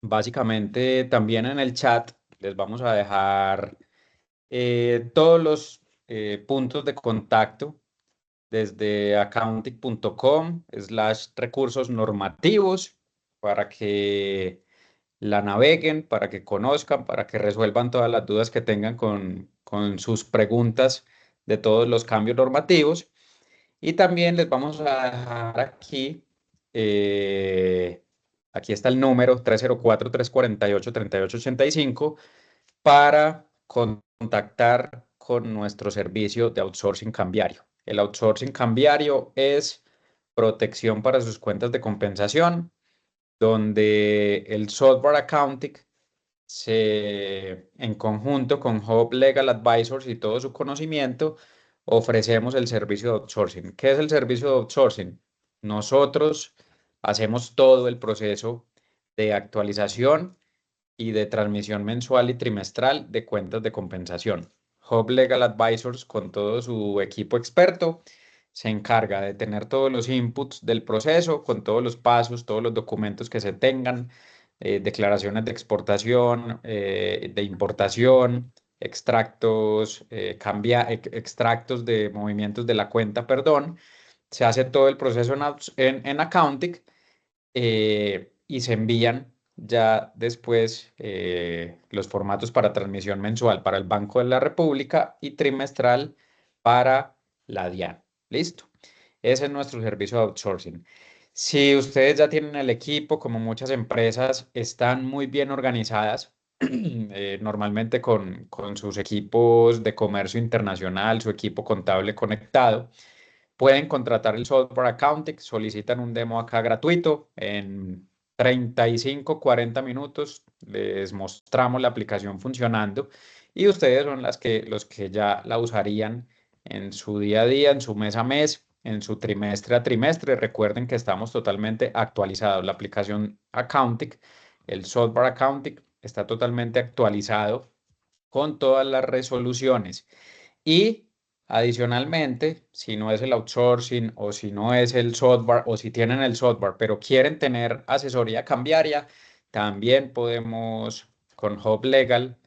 básicamente, también en el chat les vamos a dejar todos los puntos de contacto desde accounting.com/recursos normativos para que la naveguen, para que conozcan, para que resuelvan todas las dudas que tengan con sus preguntas de todos los cambios normativos. Y también les vamos a dejar aquí, aquí está el número 304-348-3885 para contactar con nuestro servicio de outsourcing cambiario. El outsourcing cambiario es protección para sus cuentas de compensación, donde el software accounting en conjunto con Hub Legal Advisors y todo su conocimiento, ofrecemos el servicio de outsourcing. ¿Qué es el servicio de outsourcing? Nosotros hacemos todo el proceso de actualización y de transmisión mensual y trimestral de cuentas de compensación. Hub Legal Advisors, con todo su equipo experto, se encarga de tener todos los inputs del proceso, con todos los pasos, todos los documentos que se tengan, declaraciones de exportación, de importación, extractos, extractos de movimientos de la cuenta, perdón. Se hace todo el proceso en accounting y se envían ya después los formatos para transmisión mensual para el Banco de la República y trimestral para la DIAN. ¿Listo? Ese es nuestro servicio de outsourcing. Si ustedes ya tienen el equipo, como muchas empresas, están muy bien organizadas, normalmente con sus equipos de comercio internacional, su equipo contable conectado, pueden contratar el software Accounting, solicitan un demo acá gratuito. En 35, 40 minutos les mostramos la aplicación funcionando y ustedes son los que ya la usarían en su día a día, en su mes a mes, en su trimestre a trimestre. Recuerden que estamos totalmente actualizados. La aplicación Accounting, el software Accounting, está totalmente actualizado con todas las resoluciones. Y adicionalmente, si no es el outsourcing o si no es el software o si tienen el software pero quieren tener asesoría cambiaria, también podemos con Hub Legal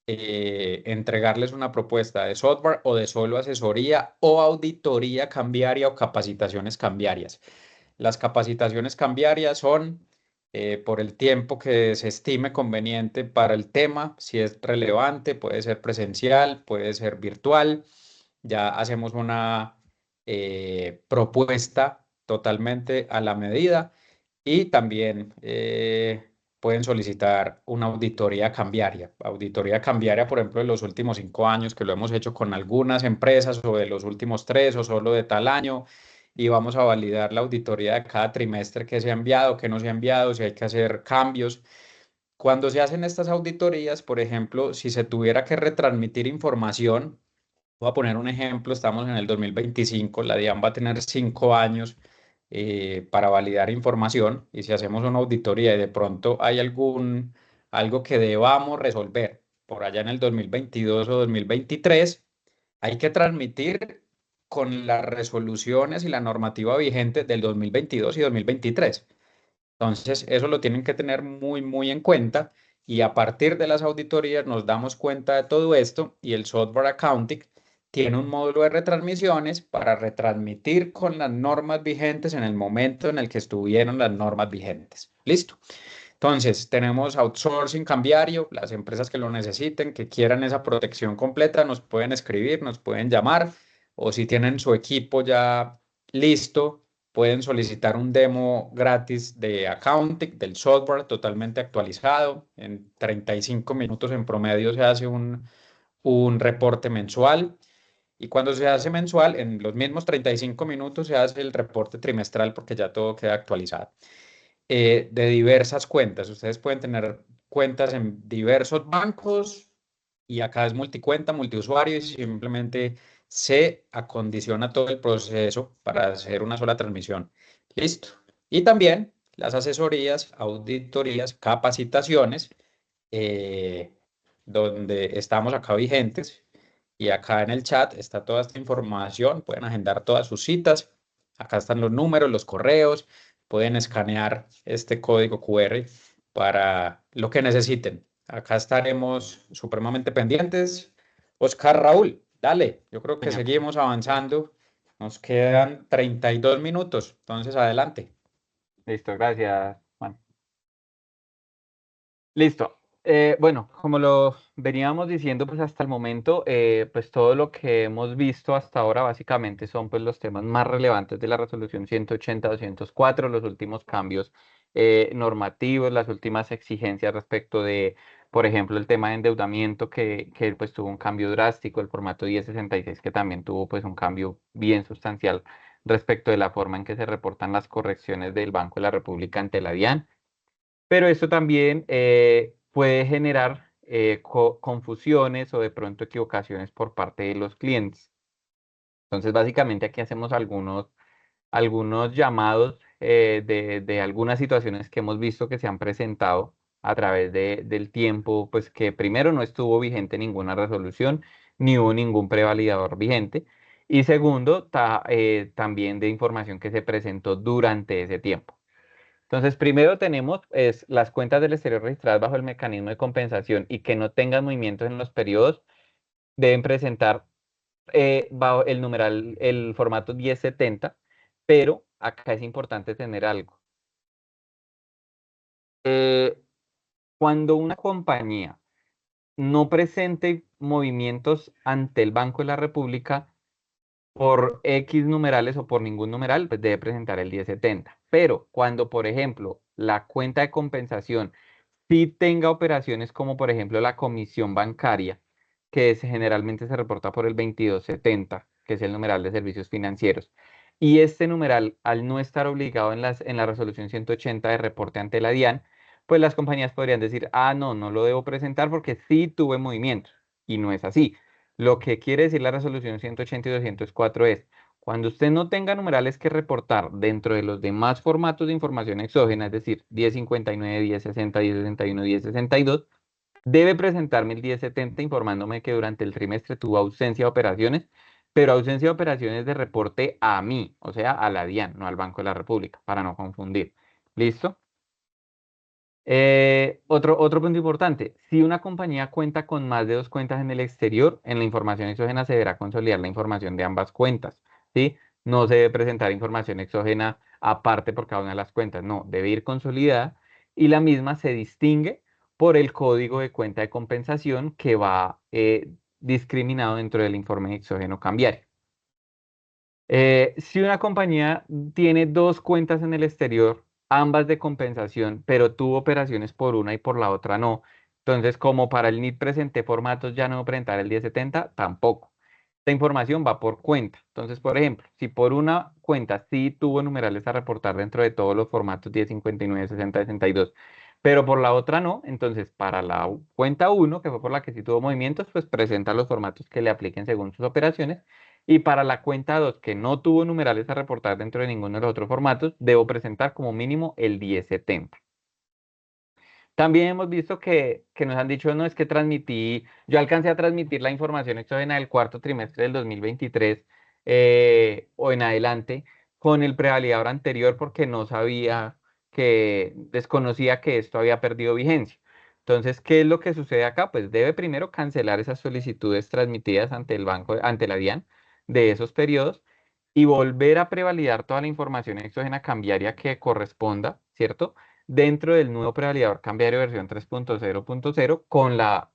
entregarles una propuesta de software o de solo asesoría o auditoría cambiaria o capacitaciones cambiarias. Las capacitaciones cambiarias son por el tiempo que se estime conveniente para el tema, si es relevante, puede ser presencial, puede ser virtual. Ya hacemos una propuesta totalmente a la medida y también pueden solicitar una auditoría cambiaria. Auditoría cambiaria, por ejemplo, de los últimos 5 años, que lo hemos hecho con algunas empresas, o de los últimos 3 o solo de tal año, y vamos a validar la auditoría de cada trimestre que se ha enviado, que no se ha enviado, si hay que hacer cambios. Cuando se hacen estas auditorías, por ejemplo, si se tuviera que retransmitir información, voy a poner un ejemplo, estamos en el 2025, la DIAN va a tener 5 años para validar información, y si hacemos una auditoría y de pronto hay algo que debamos resolver por allá en el 2022 o 2023, hay que transmitir con las resoluciones y la normativa vigente del 2022 y 2023. Entonces, eso lo tienen que tener muy, muy en cuenta, y a partir de las auditorías nos damos cuenta de todo esto, y el software Accounting tiene un módulo de retransmisiones para retransmitir con las normas vigentes en el momento en el que estuvieron las normas vigentes. ¿Listo? Entonces, tenemos outsourcing cambiario. Las empresas que lo necesiten, que quieran esa protección completa, nos pueden escribir, nos pueden llamar, o si tienen su equipo ya listo, pueden solicitar un demo gratis de accounting, del software totalmente actualizado. En 35 minutos en promedio se hace un reporte mensual. Y cuando se hace mensual, en los mismos 35 minutos se hace el reporte trimestral, porque ya todo queda actualizado. De diversas cuentas. Ustedes pueden tener cuentas en diversos bancos, y acá es multicuenta, multiusuario, y simplemente se acondiciona todo el proceso para hacer una sola transmisión. Listo. Y también las asesorías, auditorías, capacitaciones, eh, donde estamos acá vigentes, y acá en el chat está toda esta información. Pueden agendar todas sus citas. Acá están los números, los correos. Pueden escanear este código QR para lo que necesiten. Acá estaremos supremamente pendientes. Oscar, Raúl, dale. Yo creo que Bueno, seguimos avanzando. Nos quedan 32 minutos. Entonces, adelante. listo, gracias, Juan. Listo. Bueno, como lo veníamos diciendo, pues hasta el momento, pues todo lo que hemos visto hasta ahora básicamente son pues los temas más relevantes de la resolución 180-204, los últimos cambios normativos, las últimas exigencias respecto de, por ejemplo, el tema de endeudamiento que pues tuvo un cambio drástico, el formato 1066 que también tuvo pues un cambio bien sustancial respecto de la forma en que se reportan las correcciones del Banco de la República ante la DIAN. Pero esto también puede generar confusiones o de pronto equivocaciones por parte de los clientes. Entonces, básicamente aquí hacemos algunos llamados de algunas situaciones que hemos visto que se han presentado a través del tiempo, pues que primero no estuvo vigente ninguna resolución, ni hubo ningún prevalidador vigente. Y segundo, también de información que se presentó durante ese tiempo. Entonces, primero tenemos las cuentas del exterior registradas bajo el mecanismo de compensación y que no tengan movimientos en los periodos, deben presentar bajo el numeral, el formato 1070, pero acá es importante tener algo. Eh, Cuando una compañía no presente movimientos ante el Banco de la República, por X numerales o por ningún numeral, pues debe presentar el 1070. Pero cuando, por ejemplo, la cuenta de compensación sí tenga operaciones como, por ejemplo, la comisión bancaria, que generalmente se reporta por el 2270, que es el numeral de servicios financieros, y este numeral, al no estar obligado en la resolución 180 de reporte ante la DIAN, pues las compañías podrían decir, ah, no, no lo debo presentar porque sí tuve movimientos, y no es así. Lo que quiere decir la resolución 180 y 204 es, cuando usted no tenga numerales que reportar dentro de los demás formatos de información exógena, es decir, 1059, 1060, 1061, 1062, debe presentarme el 1070 informándome que durante el trimestre tuvo ausencia de operaciones, pero ausencia de operaciones de reporte a mí, o sea, a la DIAN, no al Banco de la República, para no confundir. ¿Listo? Otro punto importante, si una compañía cuenta con más de dos cuentas en el exterior, en la información exógena se deberá consolidar la información de ambas cuentas, ¿sí? No se debe presentar información exógena aparte por cada una de las cuentas, no, debe ir consolidada y la misma se distingue por el código de cuenta de compensación que va discriminado dentro del informe exógeno cambiario. Si una compañía tiene dos cuentas en el exterior, ambas de compensación, pero tuvo operaciones por una y por la otra no, entonces como para el NIT presenté formatos ya no presentar el 1070, tampoco. Esta información va por cuenta. Entonces, por ejemplo, si por una cuenta sí tuvo numerales a reportar dentro de todos los formatos 1059, 60, 62, pero por la otra no, entonces para la cuenta 1, que fue por la que sí tuvo movimientos, pues presenta los formatos que le apliquen según sus operaciones. Y para la cuenta 2, que no tuvo numerales a reportar dentro de ninguno de los otros formatos, debo presentar como mínimo el 1070. También hemos visto que nos han dicho, no, es que yo alcancé a transmitir la información exógena del cuarto trimestre del 2023 o en adelante con el prevalidador anterior porque no sabía desconocía que esto había perdido vigencia. Entonces, ¿qué es lo que sucede acá? Pues debe primero cancelar esas solicitudes transmitidas ante el banco, ante la DIAN de esos periodos y volver a prevalidar toda la información exógena cambiaria que corresponda, ¿cierto? Dentro del nuevo prevalidador cambiario versión 3.0.0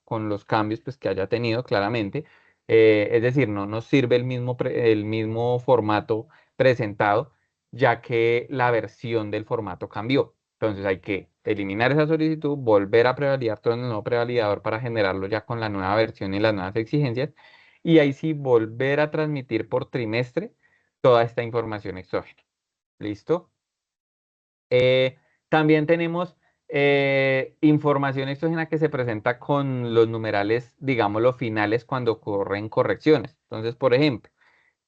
con los cambios pues, que haya tenido claramente. Es decir, no nos sirve el mismo formato presentado, ya que la versión del formato cambió. Entonces hay que eliminar esa solicitud, volver a prevalidar todo en el nuevo prevalidador para generarlo ya con la nueva versión y las nuevas exigencias. Y ahí sí volver a transmitir por trimestre toda esta información exógena. ¿Listo? Eh, También tenemos información exógena que se presenta con los numerales, digámoslo, finales cuando ocurren correcciones. Entonces, por ejemplo,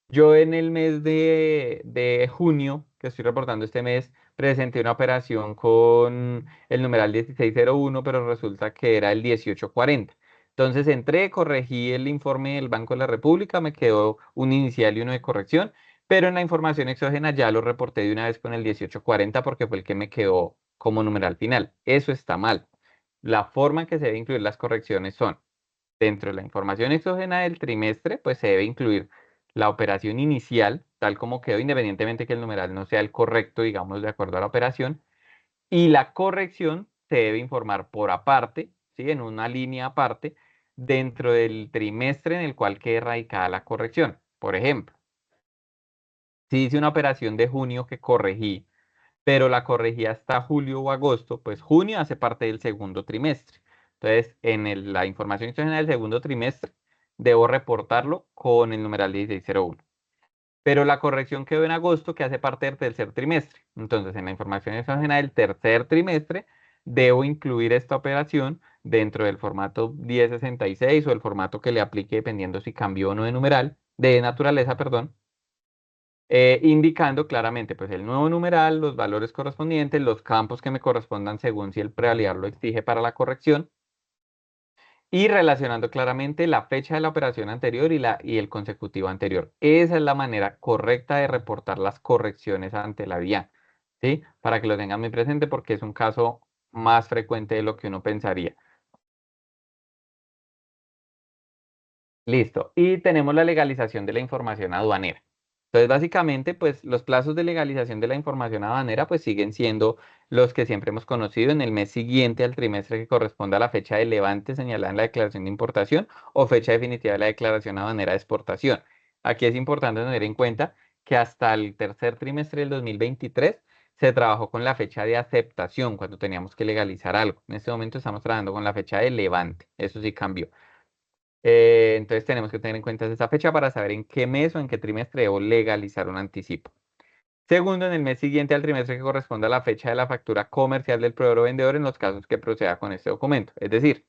yo en el mes de junio, que estoy reportando este mes, presenté una operación con el numeral 1601, pero resulta que era el 1840. Entonces entré, corregí el informe del Banco de la República, me quedó un inicial y uno de corrección, pero en la información exógena ya lo reporté de una vez con el 1840 porque fue el que me quedó como numeral final. Eso está mal. La forma en que se debe incluir las correcciones son dentro de la información exógena del trimestre, pues se debe incluir la operación inicial, tal como quedó, independientemente que el numeral no sea el correcto, digamos, de acuerdo a la operación, y la corrección se debe informar por aparte, ¿sí? En una línea aparte, dentro del trimestre en el cual quede radicada la corrección. Por ejemplo, si hice una operación de junio que corregí, pero la corregí hasta julio o agosto, pues junio hace parte del segundo trimestre. Entonces, la información exógena del segundo trimestre, debo reportarlo con el numeral 1601. Pero la corrección quedó en agosto, que hace parte del tercer trimestre. Entonces, en la información exógena del tercer trimestre, debo incluir esta operación dentro del formato 1066 o el formato que le aplique dependiendo si cambió o no de numeral, de naturaleza, perdón, indicando claramente pues el nuevo numeral, los valores correspondientes, los campos que me correspondan según si el prevalidador lo exige para la corrección y relacionando claramente la fecha de la operación anterior y el consecutivo anterior. Esa es la manera correcta de reportar las correcciones ante la DIAN, ¿sí? Para que lo tengan muy presente porque es un caso más frecuente de lo que uno pensaría. Listo. Y tenemos la legalización de la información aduanera. Entonces, básicamente, pues los plazos de legalización de la información aduanera pues siguen siendo los que siempre hemos conocido en el mes siguiente al trimestre que corresponde a la fecha de levante señalada en la declaración de importación o fecha definitiva de la declaración aduanera de exportación. Aquí es importante tener en cuenta que hasta el tercer trimestre del 2023 se trabajó con la fecha de aceptación cuando teníamos que legalizar algo. En este momento estamos trabajando con la fecha de levante. Eso sí cambió. Entonces tenemos que tener en cuenta esa fecha para saber en qué mes o en qué trimestre debo legalizar un anticipo. Segundo, en el mes siguiente al trimestre que corresponda a la fecha de la factura comercial del proveedor o vendedor en los casos que proceda con este documento. Es decir,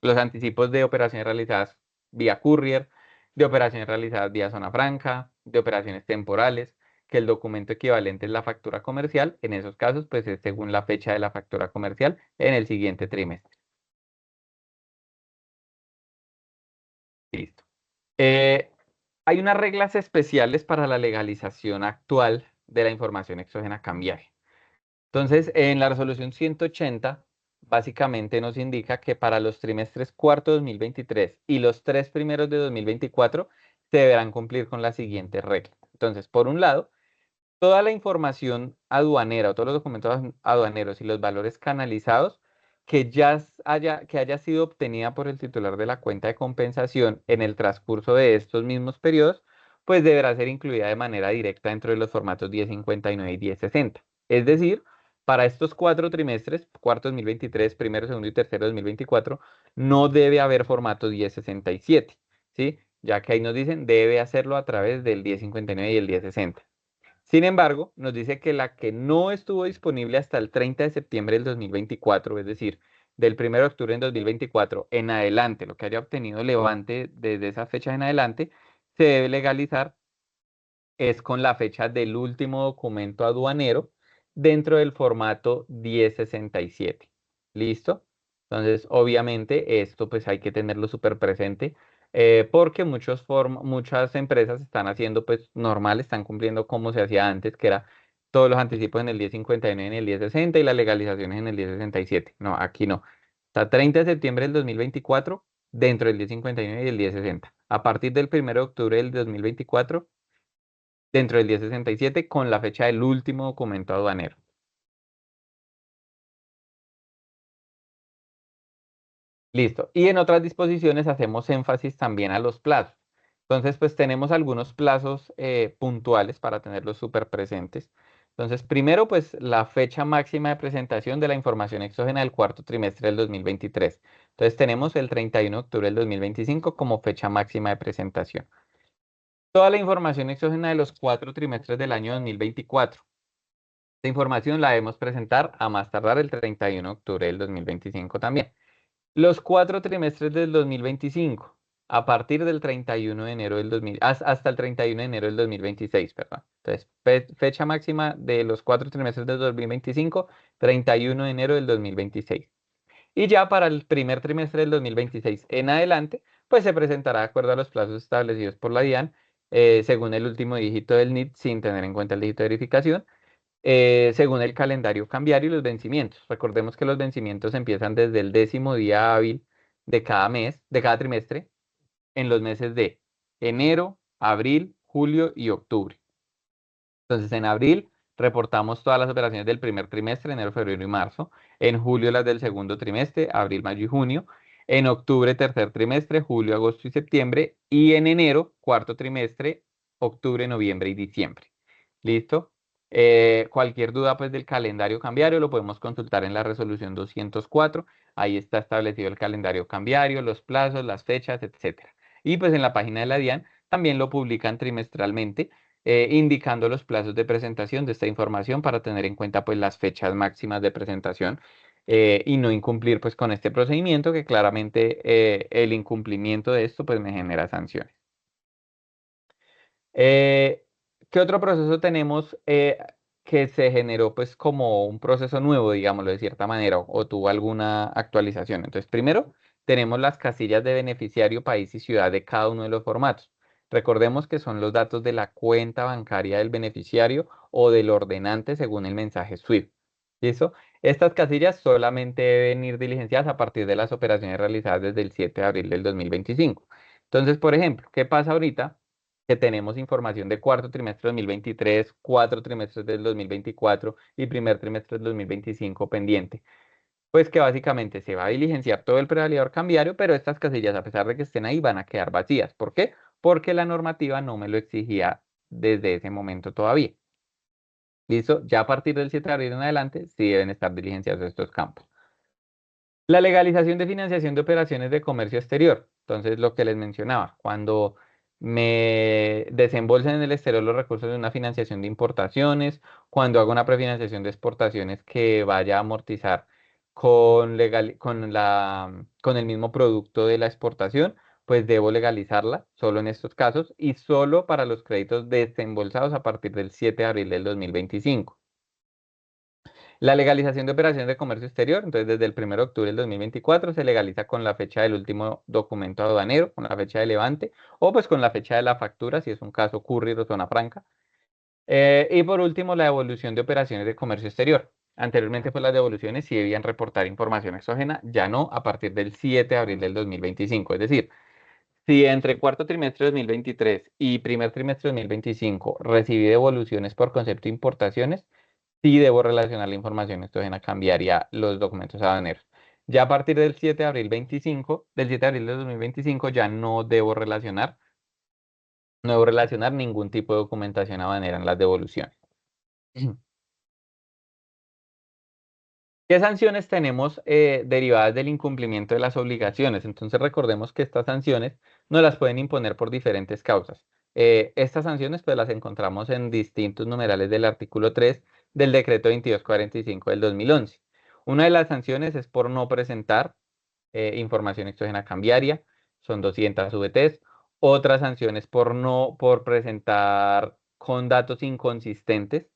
los anticipos de operaciones realizadas vía courier, de operaciones realizadas vía zona franca, de operaciones temporales, que el documento equivalente es la factura comercial. En esos casos, pues es según la fecha de la factura comercial en el siguiente trimestre. Listo. Eh, Hay unas reglas especiales para la legalización actual de la información exógena cambiaria. Entonces, en la resolución 180, básicamente nos indica que para los trimestres cuarto de 2023 y los 3 primeros de 2024 se deberán cumplir con la siguiente regla. Entonces, por un lado, toda la información aduanera o todos los documentos aduaneros y los valores canalizados que haya sido obtenida por el titular de la cuenta de compensación en el transcurso de estos mismos periodos, pues deberá ser incluida de manera directa dentro de los formatos 1059 y 1060. Es decir, para estos 4 trimestres, cuarto 2023, primero, segundo y tercero 2024, no debe haber formato 1067, ¿sí? Ya que ahí nos dicen debe hacerlo a través del 1059 y el 1060. Sin embargo, nos dice que la que no estuvo disponible hasta el 30 de septiembre del 2024, es decir, del 1 de octubre del 2024 en adelante, lo que haya obtenido Levante desde esa fecha en adelante, se debe legalizar es con la fecha del último documento aduanero dentro del formato 1067. ¿Listo? Entonces, obviamente, esto pues hay que tenerlo súper presente porque muchas empresas están haciendo pues normal, están cumpliendo como se hacía antes, que era todos los anticipos en el 1059 y en el 1060 y las legalizaciones en el 1067. No, aquí no. Hasta 30 de septiembre del 2024 dentro del 1059 y el 1060. A partir del 1 de octubre del 2024 dentro del 1067 con la fecha del último documento aduanero. Listo. Y en otras disposiciones hacemos énfasis también a los plazos. Entonces, pues tenemos algunos plazos puntuales para tenerlos súper presentes. Entonces, primero, pues la fecha máxima de presentación de la información exógena del cuarto trimestre del 2023. Entonces, tenemos el 31 de octubre del 2025 como fecha máxima de presentación. Toda la información exógena de los 4 trimestres del año 2024. Esta información la debemos presentar a más tardar el 31 de octubre del 2025 también. Los 4 trimestres del 2025, a partir del 31 de enero del 2000, hasta el 31 de enero del 2026, perdón. Entonces, fecha máxima de los 4 trimestres del 2025, 31 de enero del 2026. Y ya para el primer trimestre del 2026 en adelante, pues se presentará de acuerdo a los plazos establecidos por la DIAN, según el último dígito del NIT, sin tener en cuenta el dígito de verificación, según el calendario cambiario y los vencimientos. Recordemos que los vencimientos empiezan desde el 10º día hábil de cada mes, de cada trimestre, en los meses de enero, abril, julio y octubre. Entonces, en abril reportamos todas las operaciones del primer trimestre, enero, febrero y marzo. En julio las del segundo trimestre, abril, mayo y junio. En octubre, tercer trimestre, julio, agosto y septiembre. Y en enero, cuarto trimestre, octubre, noviembre y diciembre. ¿Listo? Cualquier duda pues del calendario cambiario lo podemos consultar en la resolución 204. Ahí está establecido el calendario cambiario, los plazos, las fechas, etcétera. Y pues en la página de la DIAN también lo publican trimestralmente, indicando los plazos de presentación de esta información para tener en cuenta pues las fechas máximas de presentación y no incumplir pues con este procedimiento que claramente el incumplimiento de esto pues me genera sanciones. Eh, ¿Qué otro proceso tenemos que se generó pues como un proceso nuevo, digámoslo de cierta manera, o tuvo alguna actualización? Entonces, primero tenemos las casillas de beneficiario, país y ciudad de cada uno de los formatos. Recordemos que son los datos de la cuenta bancaria del beneficiario o del ordenante según el mensaje SWIFT. ¿Listo? Estas casillas solamente deben ir diligenciadas a partir de las operaciones realizadas desde el 7 de abril del 2025. Entonces, por ejemplo, ¿qué pasa ahorita? Que tenemos información de cuarto trimestre 2023, 4 trimestres del 2024 y primer trimestre del 2025 pendiente. Pues que básicamente se va a diligenciar todo el prevalidador cambiario, pero estas casillas, a pesar de que estén ahí, van a quedar vacías. ¿Por qué? porque la normativa no me lo exigía desde ese momento todavía. ¿Listo? Ya a partir del 7 de abril en adelante, sí deben estar diligenciados estos campos. La legalización de financiación de operaciones de comercio exterior. Entonces, lo que les mencionaba, cuando me desembolsen en el exterior los recursos de una financiación de importaciones, cuando hago una prefinanciación de exportaciones que vaya a amortizar con el mismo producto de la exportación, pues debo legalizarla solo en estos casos y solo para los créditos desembolsados a partir del 7 de abril del 2025. La legalización de operaciones de comercio exterior, entonces desde el 1 de octubre del 2024 se legaliza con la fecha del último documento aduanero, con la fecha de levante, o pues con la fecha de la factura, si es un caso courier o zona franca. Y por último, la devolución de operaciones de comercio exterior. Anteriormente, pues las devoluciones sí debían reportar información exógena, ya no a partir del 7 de abril del 2025. Es decir, si entre cuarto trimestre de 2023 y primer trimestre de 2025 recibí devoluciones por concepto de importaciones, sí debo relacionar la información exógena cambiaria los documentos aduaneros. Ya a partir del 7 de abril 25, del 7 de abril de 2025 ya no debo relacionar ningún tipo de documentación aduanera en las devoluciones. ¿Qué sanciones tenemos derivadas del incumplimiento de las obligaciones? Entonces recordemos que estas sanciones no las pueden imponer por diferentes causas. Estas sanciones pues las encontramos en distintos numerales del artículo 3 del decreto 2245 del 2011. Una de las sanciones es por no presentar información exógena cambiaria, son 200 VTs. Otra sanción es por presentar con datos inconsistentes,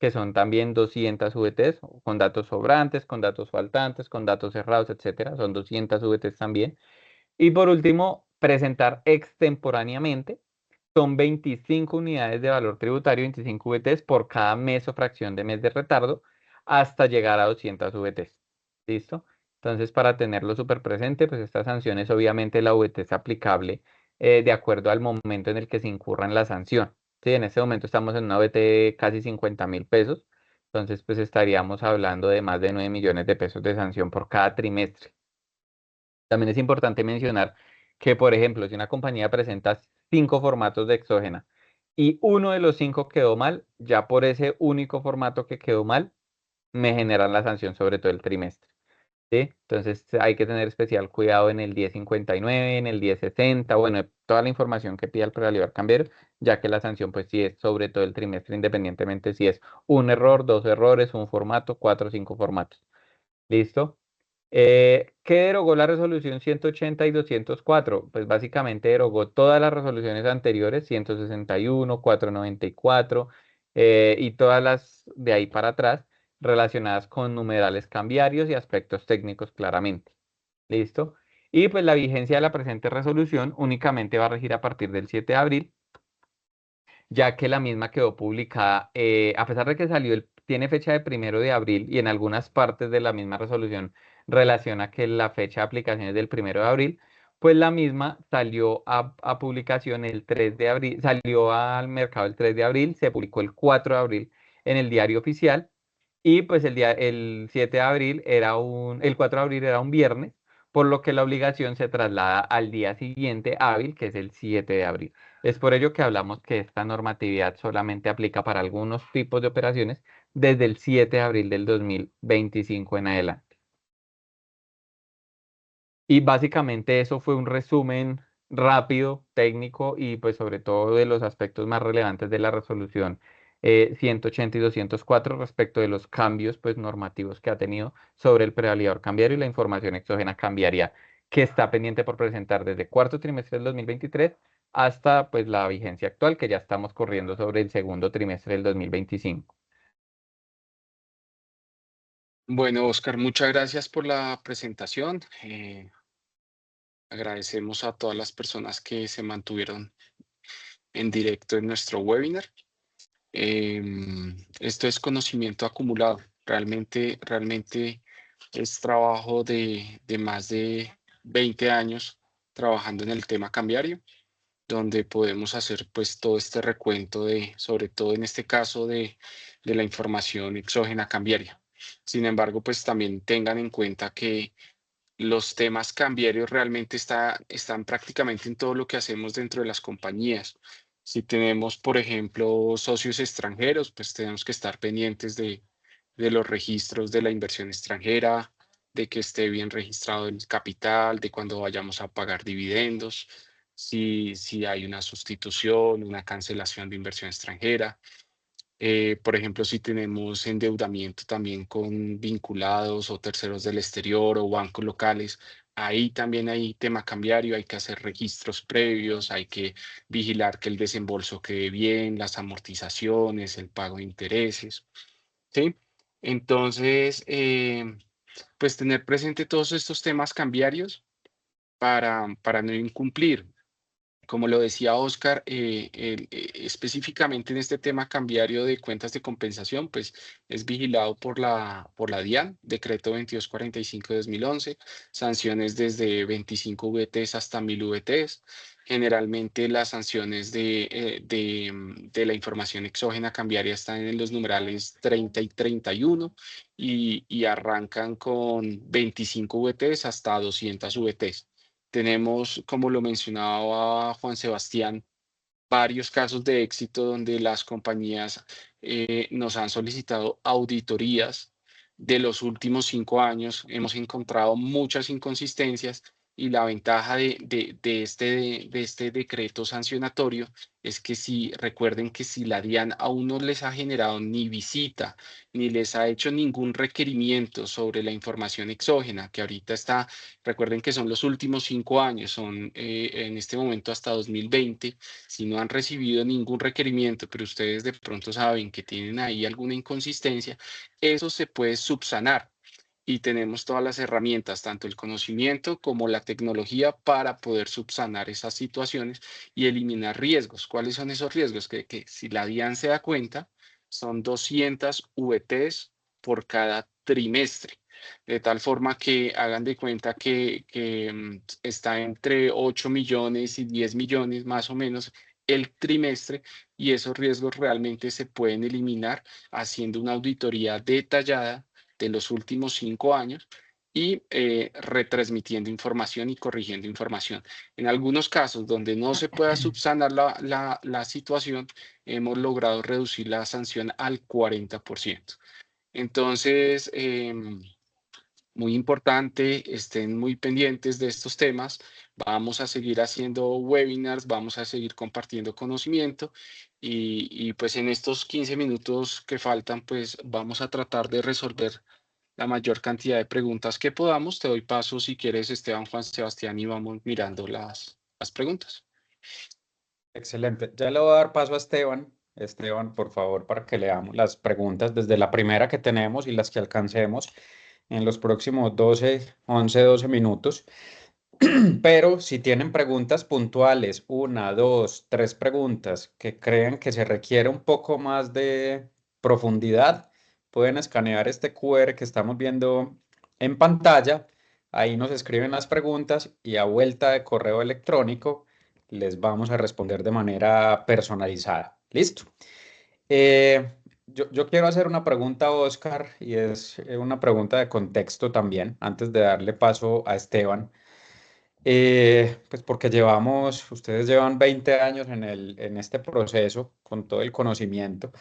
que son también 200 VTs, con datos sobrantes, con datos faltantes, con datos cerrados, etcétera, son 200 VTs también. Y por último, presentar extemporáneamente, son 25 unidades de valor tributario, 25 VTs por cada mes o fracción de mes de retardo, hasta llegar a 200 VTs. ¿Listo? Entonces, para tenerlo súper presente, pues estas sanciones, obviamente la VT es aplicable de acuerdo al momento en el que se incurra en la sanción. Sí, en este momento estamos en una VT de casi 50.000 pesos, entonces pues estaríamos hablando de más de 9 millones de pesos de sanción por cada trimestre. También es importante mencionar que, por ejemplo, si una compañía presenta 5 formatos de exógena y uno de los 5 quedó mal, ya por ese único formato que quedó mal, me generan la sanción sobre todo el trimestre. ¿Sí? Entonces hay que tener especial cuidado en el 1059, en el 1060, bueno, toda la información que pida el prevalidador cambiario, ya que la sanción pues sí es sobre todo el trimestre, independientemente si es un error, 2 errores, un formato, 4 o 5 formatos. ¿Listo? ¿Qué derogó la resolución 180 y 204? Pues básicamente derogó todas las resoluciones anteriores, 161, 494 y todas las de ahí para atrás relacionadas con numerales cambiarios y aspectos técnicos claramente. ¿Listo? Y pues la vigencia de la presente resolución únicamente va a regir a partir del 7 de abril, ya que la misma quedó publicada, a pesar de que tiene fecha de 1 de abril y en algunas partes de la misma resolución relaciona que la fecha de aplicación es del 1 de abril, pues la misma salió a publicación el 3 de abril, salió al mercado el 3 de abril, se publicó el 4 de abril en el diario oficial y pues el 7 de abril el 4 de abril era un viernes, por lo que la obligación se traslada al día siguiente hábil, que es el 7 de abril. Es por ello que hablamos que esta normatividad solamente aplica para algunos tipos de operaciones desde el 7 de abril del 2025 en adelante. Y básicamente eso fue un resumen rápido, técnico y pues sobre todo de los aspectos más relevantes de la resolución 180 y 204 respecto de los cambios pues normativos que ha tenido sobre el prevalidador cambiario y la información exógena cambiaria que está pendiente por presentar desde cuarto trimestre del 2023 hasta pues la vigencia actual que ya estamos corriendo sobre el segundo trimestre del 2025. Bueno, Oscar, muchas gracias por la presentación. Agradecemos a todas las personas que se mantuvieron en directo en nuestro webinar. Esto es conocimiento acumulado. Realmente es trabajo de más de 20 años trabajando en el tema cambiario, donde podemos hacer pues todo este recuento sobre todo en este caso de la información exógena cambiaria. Sin embargo, pues también tengan en cuenta que los temas cambiarios realmente están prácticamente en todo lo que hacemos dentro de las compañías. Si tenemos, por ejemplo, socios extranjeros, pues tenemos que estar pendientes de los registros de la inversión extranjera, de que esté bien registrado el capital, de cuando vayamos a pagar dividendos, si hay una sustitución, una cancelación de inversión extranjera. Por ejemplo, si tenemos endeudamiento también con vinculados o terceros del exterior o bancos locales, ahí también hay tema cambiario, hay que hacer registros previos, hay que vigilar que el desembolso quede bien, las amortizaciones, el pago de intereses, ¿sí? Entonces, pues tener presente todos estos temas cambiarios para no incumplir. Como lo decía Oscar, específicamente en este tema cambiario de cuentas de compensación, pues es vigilado por la DIAN, Decreto 2245 de 2011, sanciones desde 25 VTs hasta 1000 VTs. Generalmente las sanciones de la información exógena cambiaria están en los numerales 30 y 31 y arrancan con 25 VTs hasta 200 VTs. Tenemos, como lo mencionaba Juan Sebastián, varios casos de éxito donde las compañías nos han solicitado auditorías de los últimos 5 años. Hemos encontrado muchas inconsistencias y la ventaja de este decreto sancionatorio es que si recuerden que si la DIAN aún no les ha generado ni visita ni les ha hecho ningún requerimiento sobre la información exógena, que ahorita está, recuerden que son los últimos 5 años, son en este momento hasta 2020. Si no han recibido ningún requerimiento, pero ustedes de pronto saben que tienen ahí alguna inconsistencia, eso se puede subsanar y tenemos todas las herramientas, tanto el conocimiento como la tecnología para poder subsanar esas situaciones y eliminar riesgos. ¿Cuáles son esos riesgos? Que si la DIAN se da cuenta, son 200 VTs por cada trimestre. De tal forma que hagan de cuenta que está entre 8 millones y 10 millones más o menos el trimestre y esos riesgos realmente se pueden eliminar haciendo una auditoría detallada de los últimos 5 años y retransmitiendo información y corrigiendo información. En algunos casos donde no se pueda subsanar la situación, hemos logrado reducir la sanción al 40%. Entonces, muy importante, estén muy pendientes de estos temas. Vamos a seguir haciendo webinars, vamos a seguir compartiendo conocimiento y pues en estos 15 minutos que faltan, pues vamos a tratar de resolver la mayor cantidad de preguntas que podamos. Te doy paso si quieres, Esteban, Juan Sebastián, y vamos mirando las preguntas. Excelente. Ya le voy a dar paso a Esteban. Esteban, por favor, para que leamos las preguntas desde la primera que tenemos y las que alcancemos en los próximos 12 minutos. Pero si tienen preguntas puntuales, 1, 2, 3 preguntas que crean que se requiere un poco más de profundidad, pueden escanear este QR que estamos viendo en pantalla. Ahí nos escriben las preguntas y a vuelta de correo electrónico les vamos a responder de manera personalizada. ¿Listo? Yo quiero hacer una pregunta a Oscar y es una pregunta de contexto también, antes de darle paso a Esteban. Pues porque ustedes llevan 20 años en este proceso con todo el conocimiento.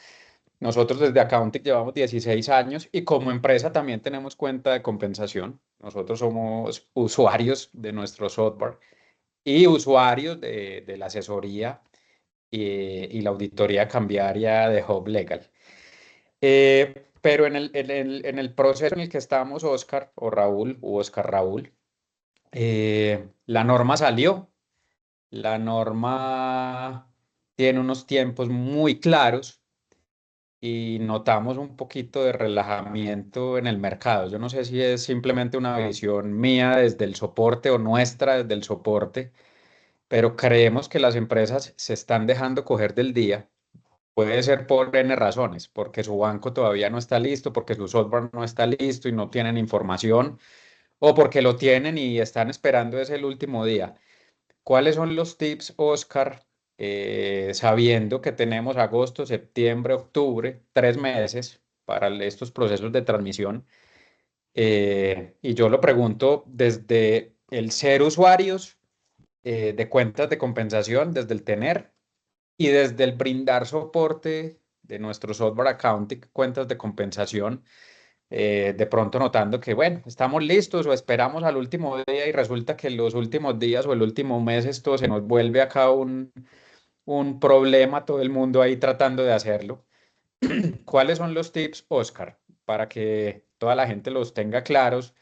Nosotros desde Accounting llevamos 16 años y como empresa también tenemos cuenta de compensación. Nosotros somos usuarios de nuestro software y usuarios de la asesoría y la auditoría cambiaria de Hub Legal. Pero en el proceso en el que estamos, Oscar o Raúl, u Oscar Raúl, la norma salió. La norma tiene unos tiempos muy claros y notamos un poquito de relajamiento en el mercado. Yo no sé si es simplemente una visión mía desde el soporte o nuestra desde el soporte, pero creemos que las empresas se están dejando coger del día. Puede ser por N razones, porque su banco todavía no está listo, porque su software no está listo y no tienen información, o porque lo tienen y están esperando ese el último día. ¿Cuáles son los tips, Oscar, sabiendo que tenemos agosto, septiembre, octubre, 3 meses para estos procesos de transmisión? Y yo lo pregunto desde el ser usuarios de cuentas de compensación, desde el tener y desde el brindar soporte de nuestro software accounting, cuentas de compensación, de pronto notando que, bueno, estamos listos o esperamos al último día y resulta que en los últimos días o el último mes esto se nos vuelve acá un problema, todo el mundo ahí tratando de hacerlo. ¿Cuáles son los tips, Oscar, para que toda la gente los tenga claros?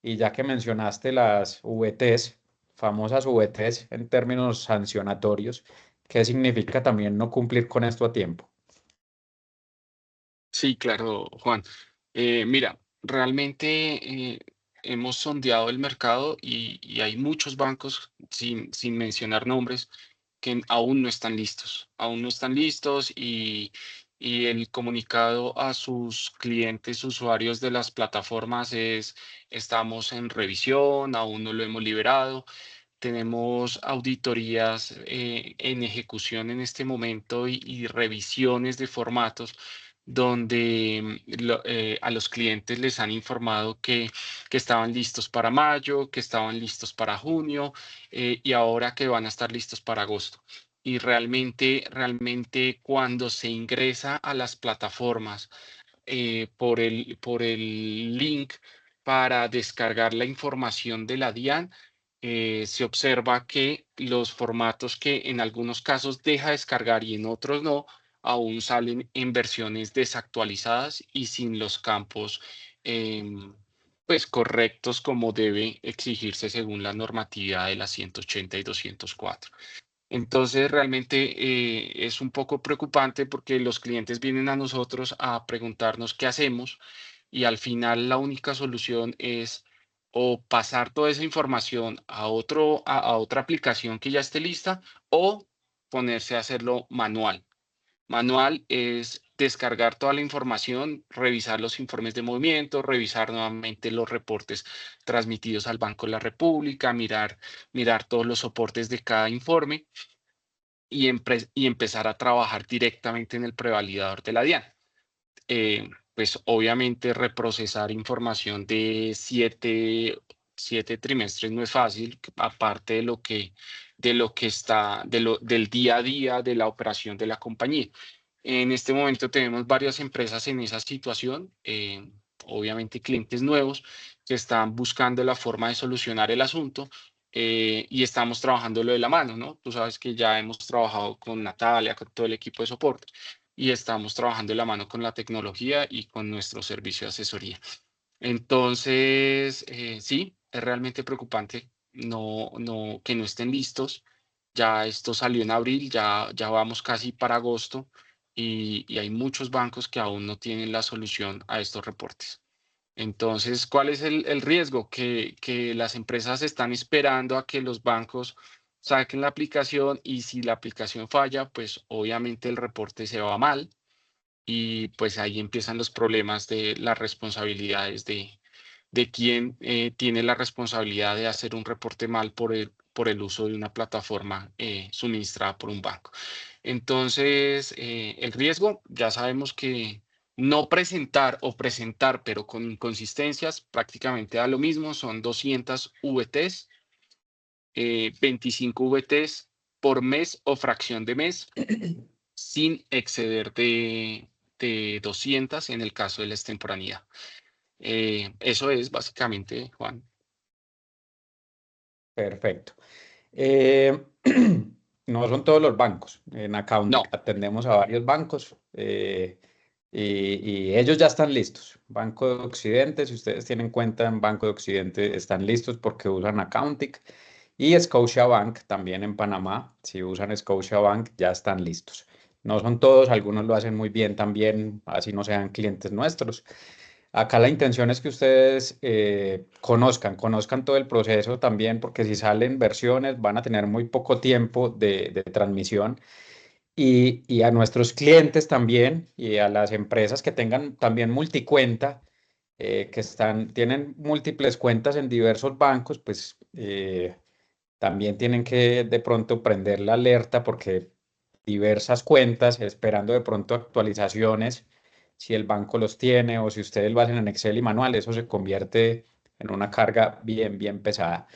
Y ya que mencionaste las VTs, famosas VTs en términos sancionatorios, ¿qué significa también no cumplir con esto a tiempo? Sí, claro, Juan. Mira, realmente hemos sondeado el mercado y hay muchos bancos, sin mencionar nombres, que aún no están listos. Aún no están listos y el comunicado a sus clientes, usuarios de las plataformas es, estamos en revisión, aún no lo hemos liberado. Tenemos auditorías en ejecución en este momento y revisiones de formatos donde a los clientes les han informado que estaban listos para mayo, que estaban listos para junio y ahora que van a estar listos para agosto. Y realmente cuando se ingresa a las plataformas por el link para descargar la información de la DIAN, se observa que los formatos que en algunos casos deja descargar y en otros no, aún salen en versiones desactualizadas y sin los campos pues correctos como debe exigirse según la normatividad de la 180 y 204. Entonces, realmente es un poco preocupante porque los clientes vienen a nosotros a preguntarnos qué hacemos y al final la única solución es o pasar toda esa información a otra aplicación que ya esté lista o ponerse a hacerlo manual. Manual es descargar toda la información, revisar los informes de movimiento, revisar nuevamente los reportes transmitidos al Banco de la República, mirar todos los soportes de cada informe y empezar a trabajar directamente en el prevalidador de la DIAN. Pues obviamente reprocesar información de siete trimestres no es fácil, aparte del día a día de la operación de la compañía. En este momento tenemos varias empresas en esa situación, obviamente clientes nuevos que están buscando la forma de solucionar el asunto y estamos trabajándolo de la mano, ¿no? Tú sabes que ya hemos trabajado con Natalia, con todo el equipo de soporte y estamos trabajando de la mano con la tecnología y con nuestro servicio de asesoría. Entonces, sí, es realmente preocupante que no estén listos. Ya esto salió en abril, ya vamos casi para agosto y hay muchos bancos que aún no tienen la solución a estos reportes. Entonces, ¿cuál es el riesgo? Que las empresas están esperando a que los bancos saquen la aplicación y si la aplicación falla, pues obviamente el reporte se va mal y pues ahí empiezan los problemas de las responsabilidades de quién tiene la responsabilidad de hacer un reporte mal por el uso de una plataforma suministrada por un banco. Entonces, el riesgo, ya sabemos que no presentar o presentar, pero con inconsistencias, prácticamente da lo mismo, son 200 VTs, 25 VTs por mes o fracción de mes, sin exceder de 200 en el caso de la extemporaneidad. Eso es básicamente, Juan. Perfecto. No son todos los bancos. En Accounting No, atendemos a varios bancos y ellos ya están listos. Banco de Occidente, si ustedes tienen cuenta en Banco de Occidente, están listos porque usan Accounting. Y Scotiabank también en Panamá, si usan Scotiabank, ya están listos. No son todos, algunos lo hacen muy bien también, así no sean clientes nuestros. Acá la intención es que ustedes conozcan todo el proceso también, porque si salen versiones van a tener muy poco tiempo de transmisión y a nuestros clientes también y a las empresas que tengan también multicuenta, tienen múltiples cuentas en diversos bancos, pues también tienen que de pronto prender la alerta porque diversas cuentas esperando de pronto actualizaciones si el banco los tiene o si ustedes lo hacen en Excel y manual, eso se convierte en una carga bien pesada.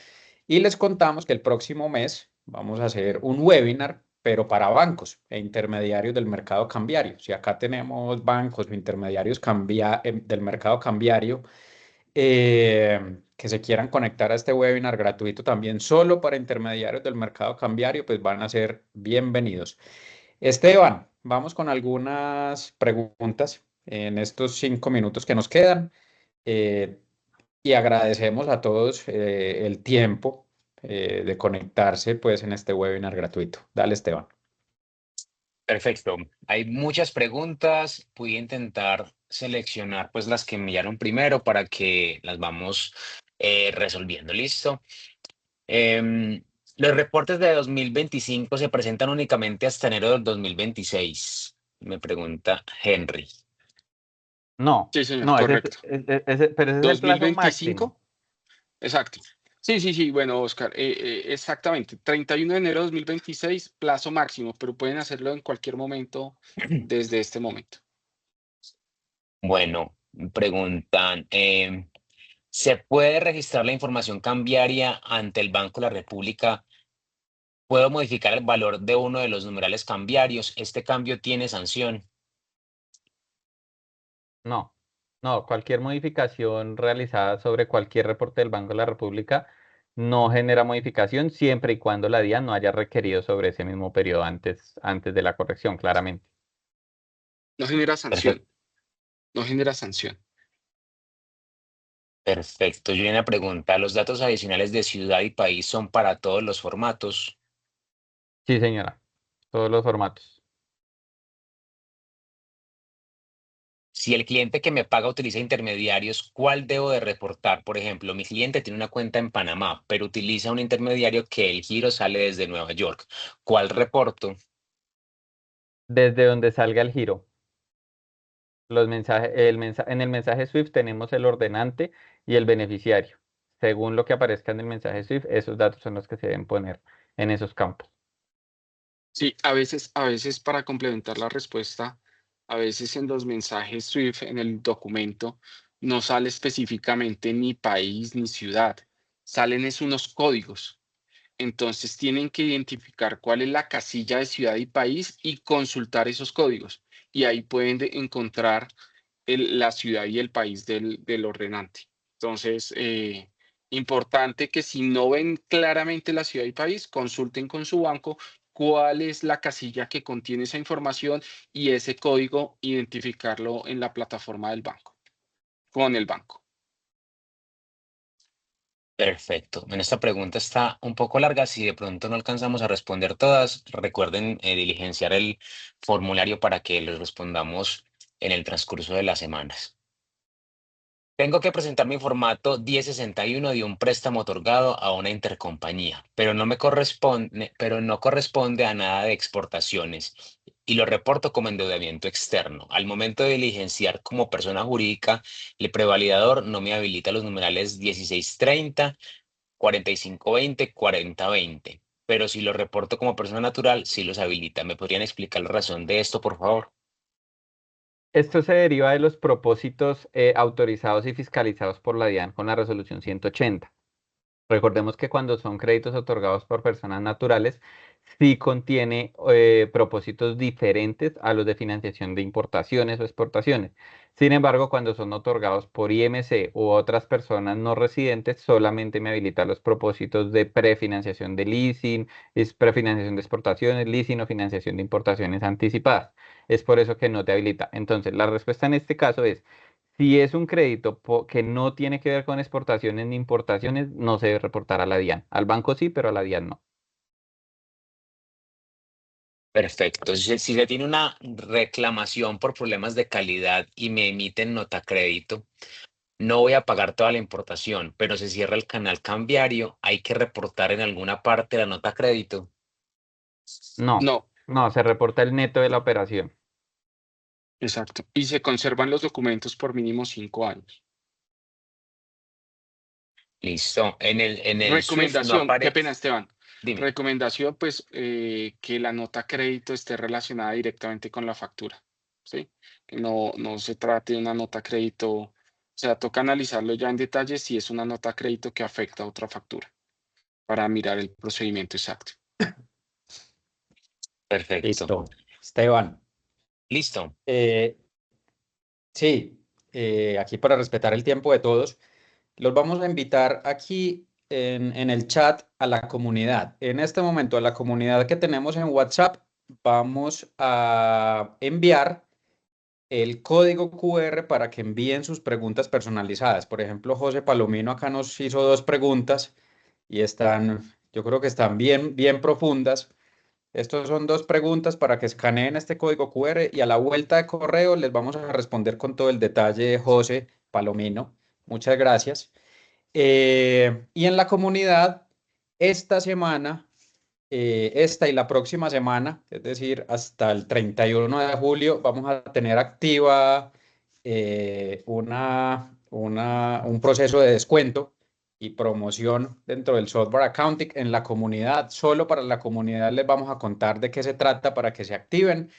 Y les contamos que el próximo mes vamos a hacer un webinar, pero para bancos e intermediarios del mercado cambiario. Si acá tenemos bancos o intermediarios del mercado cambiario que se quieran conectar a este webinar gratuito también solo para intermediarios del mercado cambiario, pues van a ser bienvenidos. Esteban, vamos con algunas preguntas en estos 5 minutos que nos quedan. Eh, y agradecemos a todos el tiempo de conectarse pues en este webinar gratuito. Dale, Esteban. Perfecto. Hay muchas preguntas. Voy a intentar seleccionar pues las que enviaron primero para que las vamos resolviendo. ¿Listo? Los reportes de 2025 se presentan únicamente hasta enero del 2026. Me pregunta Henry. No, Sí, señor, no, correcto. pero ese es el plazo 2025, máximo. exacto. Sí, bueno, Oscar, exactamente. 31 de enero de 2026, plazo máximo, pero pueden hacerlo en cualquier momento desde este momento. Bueno, preguntan, ¿se puede registrar la información cambiaria ante el Banco de la República? ¿Puedo modificar el valor de uno de los numerales cambiarios? ¿Este cambio tiene sanción? No, no, cualquier modificación realizada sobre cualquier reporte del Banco de la República no genera modificación siempre y cuando la DIAN no haya requerido sobre ese mismo periodo antes de la corrección, claramente. No genera sanción, Perfecto. no genera sanción. Perfecto. Y una pregunta, ¿los datos adicionales de ciudad y país son para todos los formatos? Sí, señora, todos los formatos. Si el cliente que me paga utiliza intermediarios, ¿cuál debo de reportar? Por ejemplo, mi cliente tiene una cuenta en Panamá, pero utiliza un intermediario que el giro sale desde Nueva York. ¿Cuál reporto? Desde donde salga el giro. Los mensajes, en el mensaje SWIFT tenemos el ordenante y el beneficiario. Según lo que aparezca en el mensaje SWIFT, esos datos son los que se deben poner en esos campos. Sí, a veces para complementar la respuesta, a veces en los mensajes SWIFT, en el documento, no sale específicamente ni país ni ciudad, salen es unos códigos. Entonces tienen que identificar cuál es la casilla de ciudad y país y consultar esos códigos. Y ahí pueden encontrar la ciudad y el país del ordenante. Entonces, importante que si no ven claramente la ciudad y país, consulten con su banco cuál es la casilla que contiene esa información y ese código, identificarlo en la plataforma del banco, con el banco. Perfecto. En esta pregunta está un poco larga. Si de pronto no alcanzamos a responder todas, recuerden diligenciar el formulario para que les respondamos en el transcurso de las semanas. Tengo que presentar mi formato 1061 de un préstamo otorgado a una intercompañía, pero no corresponde a nada de exportaciones y lo reporto como endeudamiento externo. Al momento de diligenciar como persona jurídica, el prevalidador no me habilita los numerales 1630, 4520, 4020, pero si lo reporto como persona natural, sí los habilita. ¿Me podrían explicar la razón de esto, por favor? Esto se deriva de los propósitos autorizados y fiscalizados por la DIAN con la resolución 180. Recordemos que cuando son créditos otorgados por personas naturales, sí contiene propósitos diferentes a los de financiación de importaciones o exportaciones. Sin embargo, cuando son otorgados por IMC u otras personas no residentes, solamente me habilita los propósitos de prefinanciación de leasing, es prefinanciación de exportaciones, leasing o financiación de importaciones anticipadas. Es por eso que no te habilita. Entonces, la respuesta en este caso es: si es un crédito que no tiene que ver con exportaciones ni importaciones, no se debe reportar a la DIAN. Al banco sí, pero a la DIAN no. Perfecto. Si se tiene una reclamación por problemas de calidad y me emiten nota crédito, no voy a pagar toda la importación, pero se cierra el canal cambiario, hay que reportar en alguna parte la nota crédito. No, No, no, se reporta el neto de la operación. exacto. Y se conservan los documentos por mínimo 5 años. Listo. En el SWIFT no Recomendación, qué aparece. pena, Esteban. Dime. Recomendación, pues, que la nota crédito esté relacionada directamente con la factura. ¿sí? Que no se trate de una nota a crédito, o sea, toca analizarlo ya en detalle si es una nota a crédito que afecta a otra factura para mirar el procedimiento exacto. Perfecto. Listo. Esteban, Listo. sí, aquí para respetar el tiempo de todos, los vamos a invitar aquí en el chat a la comunidad. En este momento, a la comunidad que tenemos en WhatsApp, vamos a enviar el código QR para que envíen sus preguntas personalizadas. Por ejemplo, José Palomino acá nos hizo 2 preguntas y yo creo que están bien profundas. Estas son 2 preguntas para que escaneen este código QR y a la vuelta de correo les vamos a responder con todo el detalle, José Palomino. Muchas gracias. Y en la comunidad, esta semana, esta y la próxima semana, es decir, hasta el 31 de julio, vamos a tener activa un proceso de descuento y promoción dentro del software accounting en la comunidad. Solo para la comunidad les vamos a contar de qué se trata para que se activen.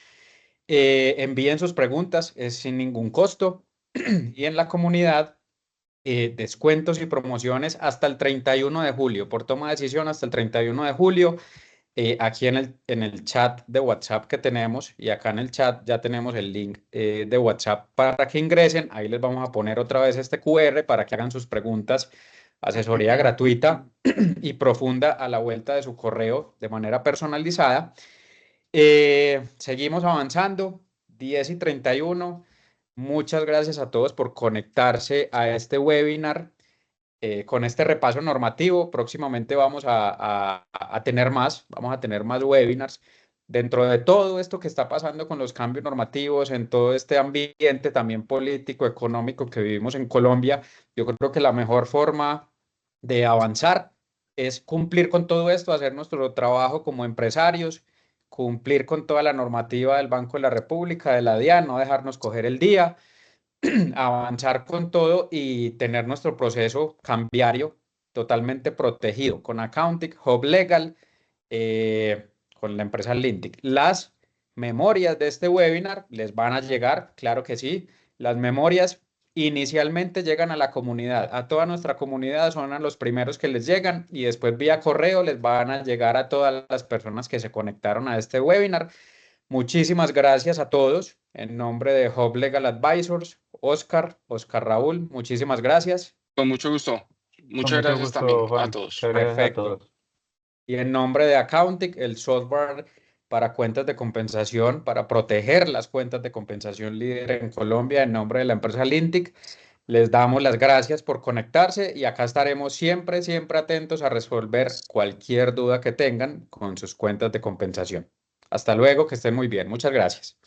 Envíen sus preguntas, es sin ningún costo. Y en la comunidad, descuentos y promociones hasta el 31 de julio, por toma de decisión hasta el 31 de julio. Aquí en el chat de WhatsApp que tenemos y acá en el chat ya tenemos el link de WhatsApp para que ingresen. Ahí les vamos a poner otra vez este QR para que hagan sus preguntas. Asesoría gratuita y profunda a la vuelta de su correo de manera personalizada. Seguimos avanzando, 10:31. Muchas gracias a todos por conectarse a este webinar con este repaso normativo. Próximamente vamos a tener vamos a tener más webinars. Dentro de todo esto que está pasando con los cambios normativos, en todo este ambiente también político, económico que vivimos en Colombia, yo creo que la mejor forma de avanzar es cumplir con todo esto, hacer nuestro trabajo como empresarios, cumplir con toda la normativa del Banco de la República, de la DIAN, no dejarnos coger el día, avanzar con todo y tener nuestro proceso cambiario totalmente protegido con Accounting, Hub Legal, con la empresa Lintic. Las memorias de este webinar les van a llegar, claro que sí. Las memorias inicialmente llegan a la comunidad, a toda nuestra comunidad son a los primeros que les llegan y después vía correo les van a llegar a todas las personas que se conectaron a este webinar. Muchísimas gracias a todos. En nombre de Hub Legal Advisors, Oscar Raúl, muchísimas gracias. Con mucho gusto. Muchas Con mucho gracias gusto, también a Juan. todos. Muchas gracias a Perfecto. todos. Y en nombre de Accounting, el software para cuentas de compensación, para proteger las cuentas de compensación líder en Colombia, en nombre de la empresa Lintic, les damos las gracias por conectarse y acá estaremos siempre atentos a resolver cualquier duda que tengan con sus cuentas de compensación. Hasta luego, que estén muy bien. Muchas gracias.